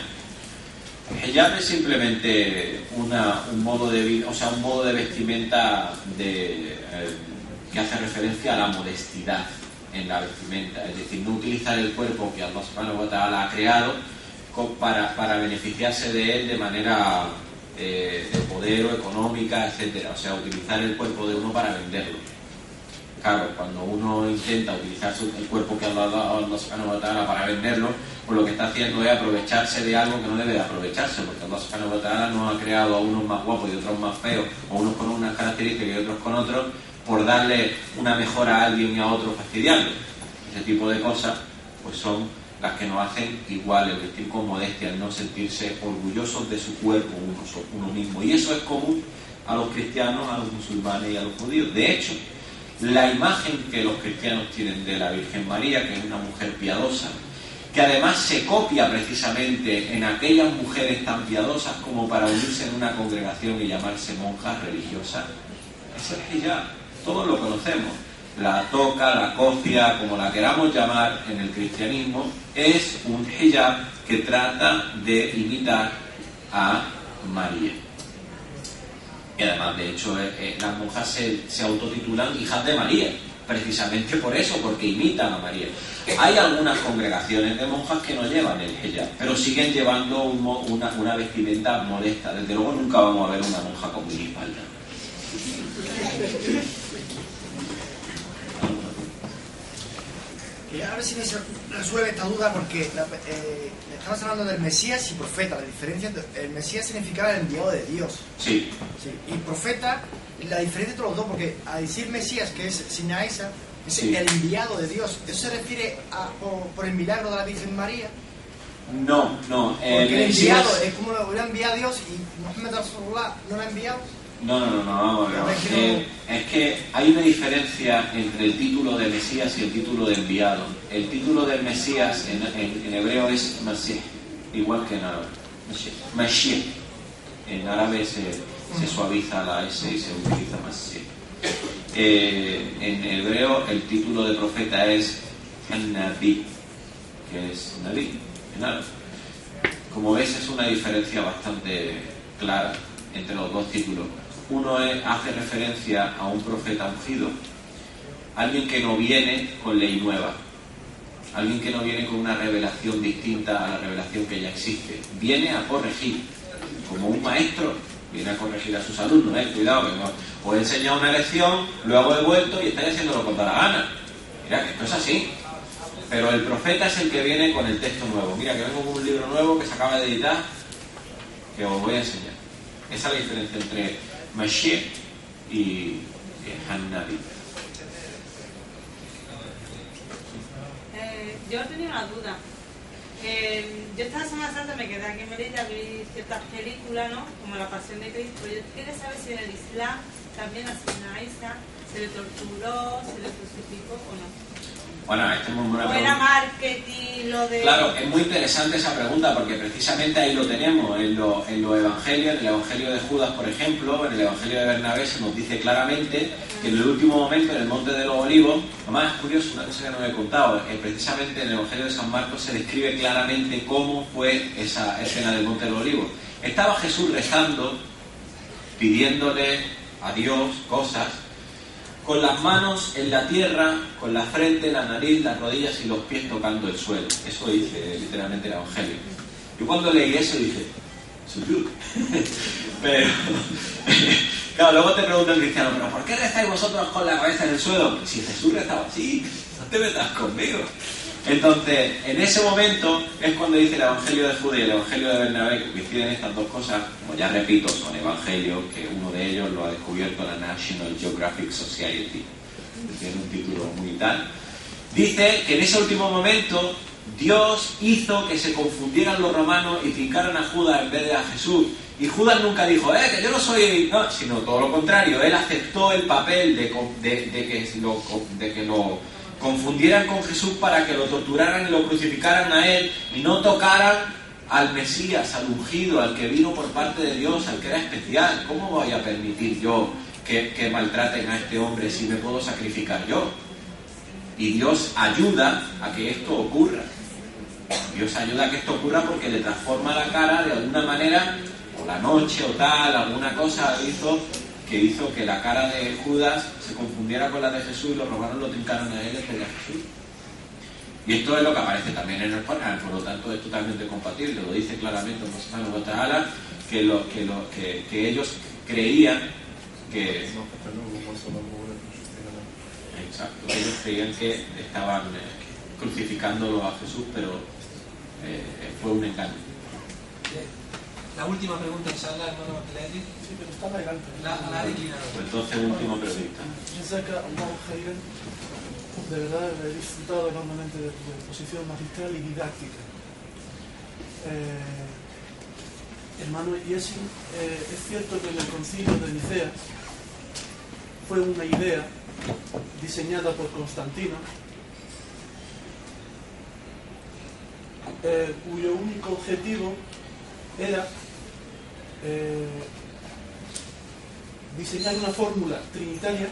El hijab es simplemente un modo de vida, o sea, un modo de vestimenta que hace referencia a la modestidad en la vestimenta, es decir, no utilizar el cuerpo que Allah subhanahu wa ta'ala ha creado para beneficiarse de él de manera de poder o económica, etcétera. O sea, utilizar el cuerpo de uno para venderlo. Claro, cuando uno intenta utilizar el cuerpo que Allah subhanahu wa ta'ala para venderlo, pues lo que está haciendo es aprovecharse de algo que no debe de aprovecharse, porque Allah subhanahu wa ta'ala no ha creado a unos más guapos y otros más feos, o unos con unas características y otros con otros, por darle una mejora a alguien y a otro fastidiarlo. Ese tipo de cosas pues son las que nos hacen igual, el vestir con modestia, el no sentirse orgullosos de su cuerpo uno mismo. Y eso es común a los cristianos, a los musulmanes y a los judíos. De hecho, la imagen que los cristianos tienen de la Virgen María, que es una mujer piadosa, que además se copia precisamente en aquellas mujeres tan piadosas como para unirse en una congregación y llamarse monjas religiosas, es el hijab. Todos lo conocemos. La toca, la cofia, como la queramos llamar en el cristianismo, es un hijab que trata de imitar a María. Y además, de hecho, las monjas se autotitulan hijas de María, precisamente por eso, porque imitan a María. Hay algunas congregaciones de monjas que no llevan el hijab, pero siguen llevando una vestimenta modesta. Desde luego nunca vamos a ver una monja con minifalda. A ver si me resuelve esta duda, porque estamos hablando del Mesías y profeta. La diferencia, el Mesías significaba el enviado de Dios. Sí. Y profeta, la diferencia entre los dos, porque al decir Mesías, que es Sinaísa, es el enviado de Dios. ¿Eso se refiere por el milagro de la Virgen María? No. Porque el enviado es como lo hubiera enviado Dios y Muhammad Rasulullah no lo ha enviado. No, vamos a ver. Es que hay una diferencia entre el título de Mesías y el título de enviado. El título del Mesías en hebreo es Masih, igual que en árabe. Mashiach. En árabe se suaviza la S y se utiliza Masih. En hebreo el título de profeta es An-Nabi, que es Nabi en árabe. Como ves, es una diferencia bastante clara entre los dos títulos. Uno hace referencia a un profeta ungido, alguien que no viene con ley nueva, alguien que no viene con una revelación distinta a la revelación que ya existe, viene a corregir, como un maestro viene a corregir a sus alumnos. Cuidado, que no os he enseñado una lección, luego he vuelto y estáis haciéndolo con la gana. Mira que esto es así. Pero el profeta es el que viene con el texto nuevo. Mira que vengo con un libro nuevo que se acaba de editar, que os voy a enseñar. Esa es la diferencia entre Mashiach y Han-Nabi. Yo tenía una duda. Yo esta Semana Santa me quedé aquí en Melilla, vi ciertas películas, ¿no? Como La Pasión de Cristo. Yo quería saber si en el Islam también a Sinaísa se le torturó, se le crucificó o no. Bueno, esta es muy buena pregunta. ¿O era marketing lo de...? Claro, es muy interesante esa pregunta, porque precisamente ahí lo tenemos, en los evangelios, en el evangelio de Judas, por ejemplo, en el evangelio de Bernabé se nos dice claramente que en el último momento, en el Monte de los Olivos, además es curioso, una cosa que no me he contado, precisamente en el evangelio de San Marcos se describe claramente cómo fue esa escena del Monte de los Olivos. Estaba Jesús rezando, pidiéndole a Dios cosas, con las manos en la tierra, con la frente, la nariz, las rodillas y los pies tocando el suelo. Eso dice literalmente el Evangelio. Yo cuando leí eso dije, sujud. Pero, claro, luego te pregunta el cristiano, ¿pero por qué rezáis vosotros con la cabeza en el suelo? Si Jesús rezaba así, no te metas conmigo. Entonces, en ese momento es cuando dice el Evangelio de Judas y el Evangelio de Bernabé, que coinciden estas dos cosas, como ya repito, son evangelios, que uno de ellos lo ha descubierto la National Geographic Society, que tiene un título muy tal. Dice que en ese último momento Dios hizo que se confundieran los romanos y fincaran a Judas en vez de a Jesús. Y Judas nunca dijo, que yo no soy... No, sino todo lo contrario. Él aceptó el papel de que lo confundieran con Jesús para que lo torturaran y lo crucificaran a él y no tocaran al Mesías, al ungido, al que vino por parte de Dios, al que era especial. ¿Cómo voy a permitir yo que maltraten a este hombre si me puedo sacrificar yo? Y Dios ayuda a que esto ocurra. Dios ayuda a que esto ocurra porque le transforma la cara de alguna manera, o la noche o tal, alguna cosa que hizo que la cara de Judas se confundiera con la de Jesús y los romanos lo trincaron a él en vez de a Jesús. Y esto es lo que aparece también en el Corán, por lo tanto es totalmente compatible. Lo dice claramente Allah subhanahu wa ta'ala, que ellos creían que... Exacto, ellos creían que estaban crucificándolo a Jesús, pero fue un engaño. La última pregunta, inshallah, hermano Lady. Sí, pero está elegante. La declinado. Entonces, última pregunta. De verdad, he disfrutado enormemente de tu exposición magistral y didáctica. Hermano Yesin, es cierto que en el concilio de Nicea fue una idea diseñada por Constantino, cuyo único objetivo era diseñar una fórmula trinitaria,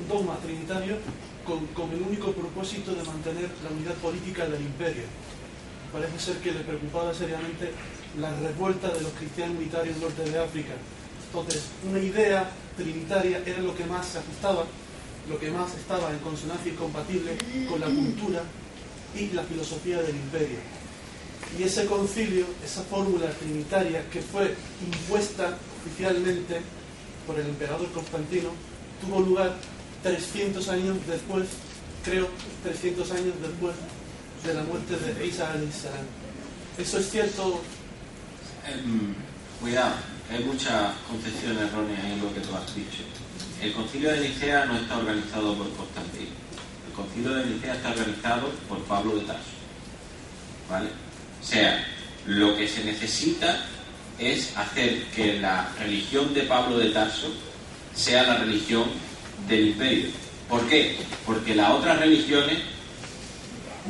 un dogma trinitario, con el único propósito de mantener la unidad política del imperio. Parece ser que le preocupaba seriamente la revuelta de los cristianos unitarios del norte de África. Entonces, una idea trinitaria era lo que más se ajustaba, lo que más estaba en consonancia y compatible con la cultura y la filosofía del imperio. Y ese concilio, esa fórmula trinitaria que fue impuesta oficialmente por el emperador Constantino, tuvo lugar 300 años después, creo, 300 años después de la muerte de Isa alayhi salam. ¿Eso es cierto? Cuidado, hay muchas concepciones erróneas en lo que tú has dicho. El concilio de Nicea no está organizado por Constantino. El concilio de Nicea está organizado por Pablo de Tarso. ¿Vale? O sea, lo que se necesita es hacer que la religión de Pablo de Tarso sea la religión del imperio. ¿Por qué? Porque las otras religiones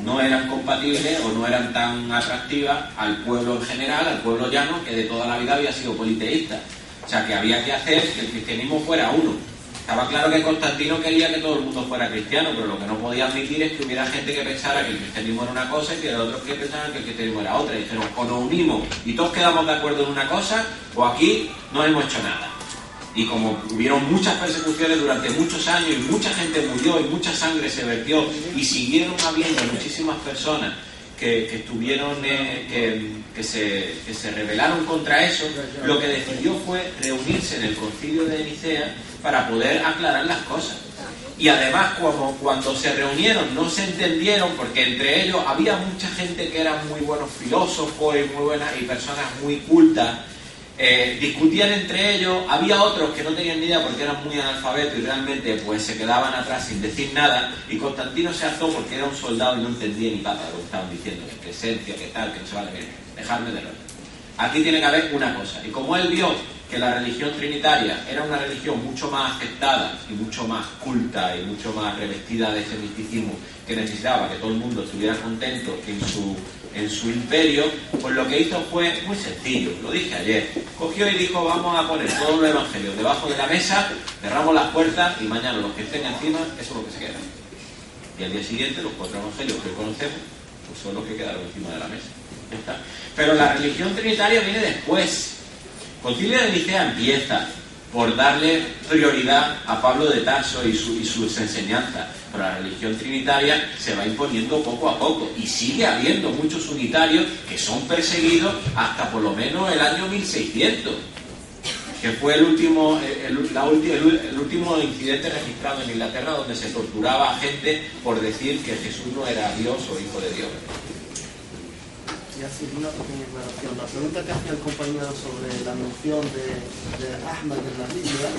no eran compatibles o no eran tan atractivas al pueblo en general, al pueblo llano, que de toda la vida había sido politeísta. O sea, que había que hacer que el cristianismo fuera uno. Estaba claro que Constantino quería que todo el mundo fuera cristiano, pero lo que no podía admitir es que hubiera gente que pensara que el cristianismo era una cosa y que otros que pensaran que el cristianismo era otra. Y dijeron, o nos unimos y todos quedamos de acuerdo en una cosa, o aquí no hemos hecho nada. Y como hubieron muchas persecuciones durante muchos años y mucha gente murió y mucha sangre se vertió y siguieron habiendo muchísimas personas que estuvieron que se rebelaron contra eso, lo que decidió fue reunirse en el concilio de Nicea para poder aclarar las cosas. Y además, como cuando se reunieron no se entendieron, porque entre ellos había mucha gente que eran muy buenos filósofos y muy buenas y personas muy cultas, discutían entre ellos, había otros que no tenían ni idea porque eran muy analfabetos y realmente pues se quedaban atrás sin decir nada, y Constantino se alzó porque era un soldado y no entendía ni pata lo que estaban diciendo, que presencia, que tal, que no se vale, dejarme de rollo. Aquí tiene que haber una cosa, y como él vio que la religión trinitaria era una religión mucho más aceptada y mucho más culta y mucho más revestida de ese misticismo, que necesitaba que todo el mundo estuviera contento en su imperio, pues lo que hizo fue muy sencillo, lo dije ayer, cogió y dijo, vamos a poner todos los evangelios debajo de la mesa, cerramos las puertas y mañana los que estén encima, eso es lo que se queda. Y al día siguiente los 4 evangelios que conocemos pues son los que quedaron encima de la mesa. Ya está. Pero la religión trinitaria viene después. El concilio de Nicea empieza por darle prioridad a Pablo de Tarso y sus enseñanzas, pero la religión trinitaria se va imponiendo poco a poco y sigue habiendo muchos unitarios que son perseguidos hasta por lo menos el año 1600, que fue el último incidente registrado en Inglaterra donde se torturaba a gente por decir que Jesús no era Dios o hijo de Dios. Y así, una pequeña aclaración. La pregunta que hacía el compañero sobre la mención de Ahmad en la Biblia,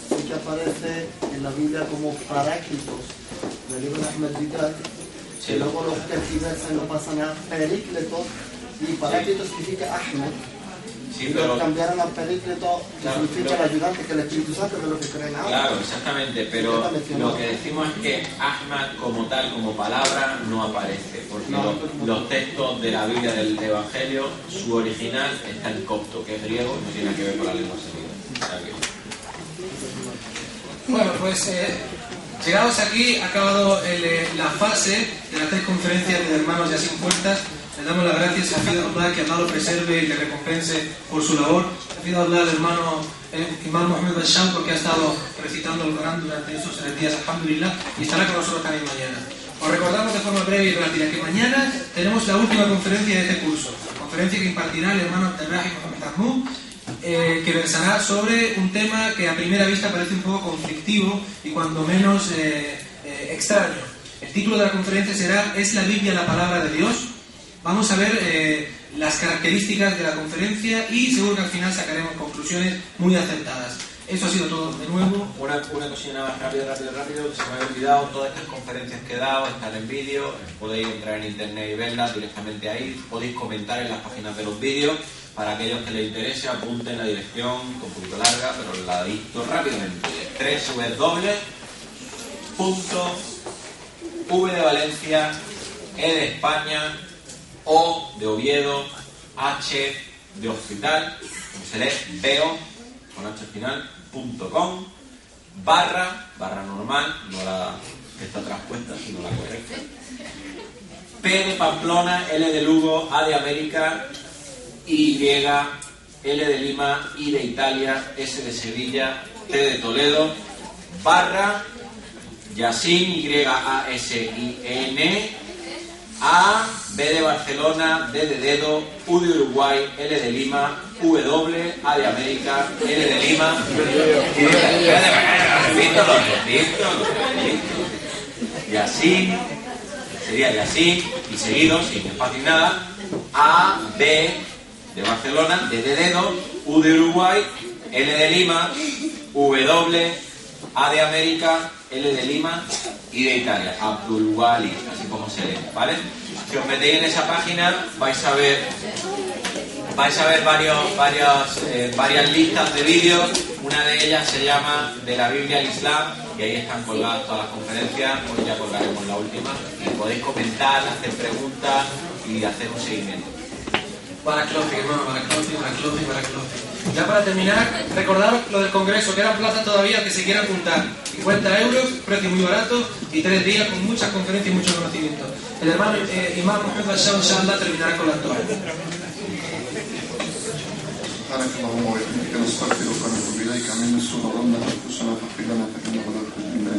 sí que aparece en la Biblia como paráclitos del libro de Ahmad Vidal, que luego los tergiversan lo pasan a Perícletos, y paráclito significa Ahmad. Sí, pero cambiaron a Perícleto, que significa el ayudante, que el Espíritu Santo es de lo que creen ahora. Claro, exactamente, pero lo que decimos es que Ahmad como tal, como palabra, no aparece, porque los textos de la Biblia del Evangelio, su original está en copto, que es griego, y no tiene que ver con la lengua semita. Bueno, pues llegados aquí, ha acabado la fase de las 3 conferencias de hermanos ya sin puertas. Le damos las gracias a Allah, que Allah lo preserve y le recompense por su labor. Le pido a Allah al hermano Imam Mohamed Basham, porque ha estado recitando el Corán durante esos 3 días, alhamdulillah, y estará con nosotros también mañana. Os recordamos de forma breve y rápida que mañana tenemos la última conferencia de este curso, conferencia que impartirá el hermano Abdelrahi Mohamed Ahmoud, que versará sobre un tema que a primera vista parece un poco conflictivo y cuando menos extraño. El título de la conferencia será ¿Es la Biblia la palabra de Dios? Vamos a ver las características de la conferencia y seguro que al final sacaremos conclusiones muy acertadas. Eso ha sido todo. De nuevo, una cosilla más rápido, que se me había olvidado. Todas estas conferencias que he dado están en vídeo, podéis entrar en internet y verlas directamente ahí, podéis comentar en las páginas de los vídeos. Para aquellos que les interese, apunten la dirección, un poquito larga, pero la dicto rápidamente. www.v de Valencia, E de España, O de Oviedo, H de Hospital, como se lee, veo, con H final, .com, barra normal, no la que está traspuesta, sino la correcta, P de Pamplona, L de Lugo, A de América, Y, L de Lima, I de Italia, S de Sevilla, T de Toledo, barra Yasin, Y-A-S-I-N, A, B de Barcelona, D de Dedo, U de Uruguay, L de Lima, W, A de América, L de Lima, Yasin, sería Yasin, y seguido, sin espacio y nada, A, B de Barcelona, D de Dedo, U de Uruguay, L de Lima, W, A de América, L de Lima, I de Italia, Abdul Wali, así como se lee, ¿vale? Si os metéis en esa página vais a ver varias listas de vídeos. Una de ellas se llama De la Biblia al Islam, y ahí están colgadas todas las conferencias. Hoy ya colgaremos la última y podéis comentar, hacer preguntas y hacer un seguimiento. Barakallahu, hermano, Barakallahu. Ya para terminar, recordaros lo del congreso, que eran plazas todavía que se quiera apuntar. 50 euros, precio muy barato y 3 días con muchas conferencias y mucho conocimiento. El hermano Imam Mohamed Bashar inshallah terminará con la Torah. سبحانك اللهم وبحمدك نستغفرك ونتوب اليك من نسوء ظننا انفسنا فاغفر لنا فانه لا يغفر منا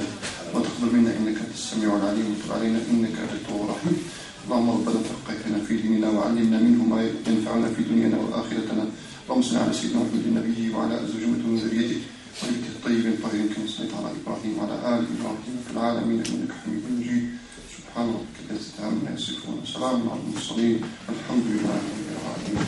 وتقبل منا انك انت السميع العليم وتب علينا انك انت التواب الرحيم. اللهم ربنا فقهنا في ديننا وعلمنا منه ما ينفعنا في دنيانا واخرتنا. اللهم صل على سيدنا محمد النبي وعلى ازواجه وذريته وبيته الطيب الطاهرين كما صليت على ابراهيم وعلى ال ابراهيم في العالمين انك حميد مجيد. سبحان ربك رب العزه عما يصفون وسلام على المرسلين والحمد لله رب العالمين.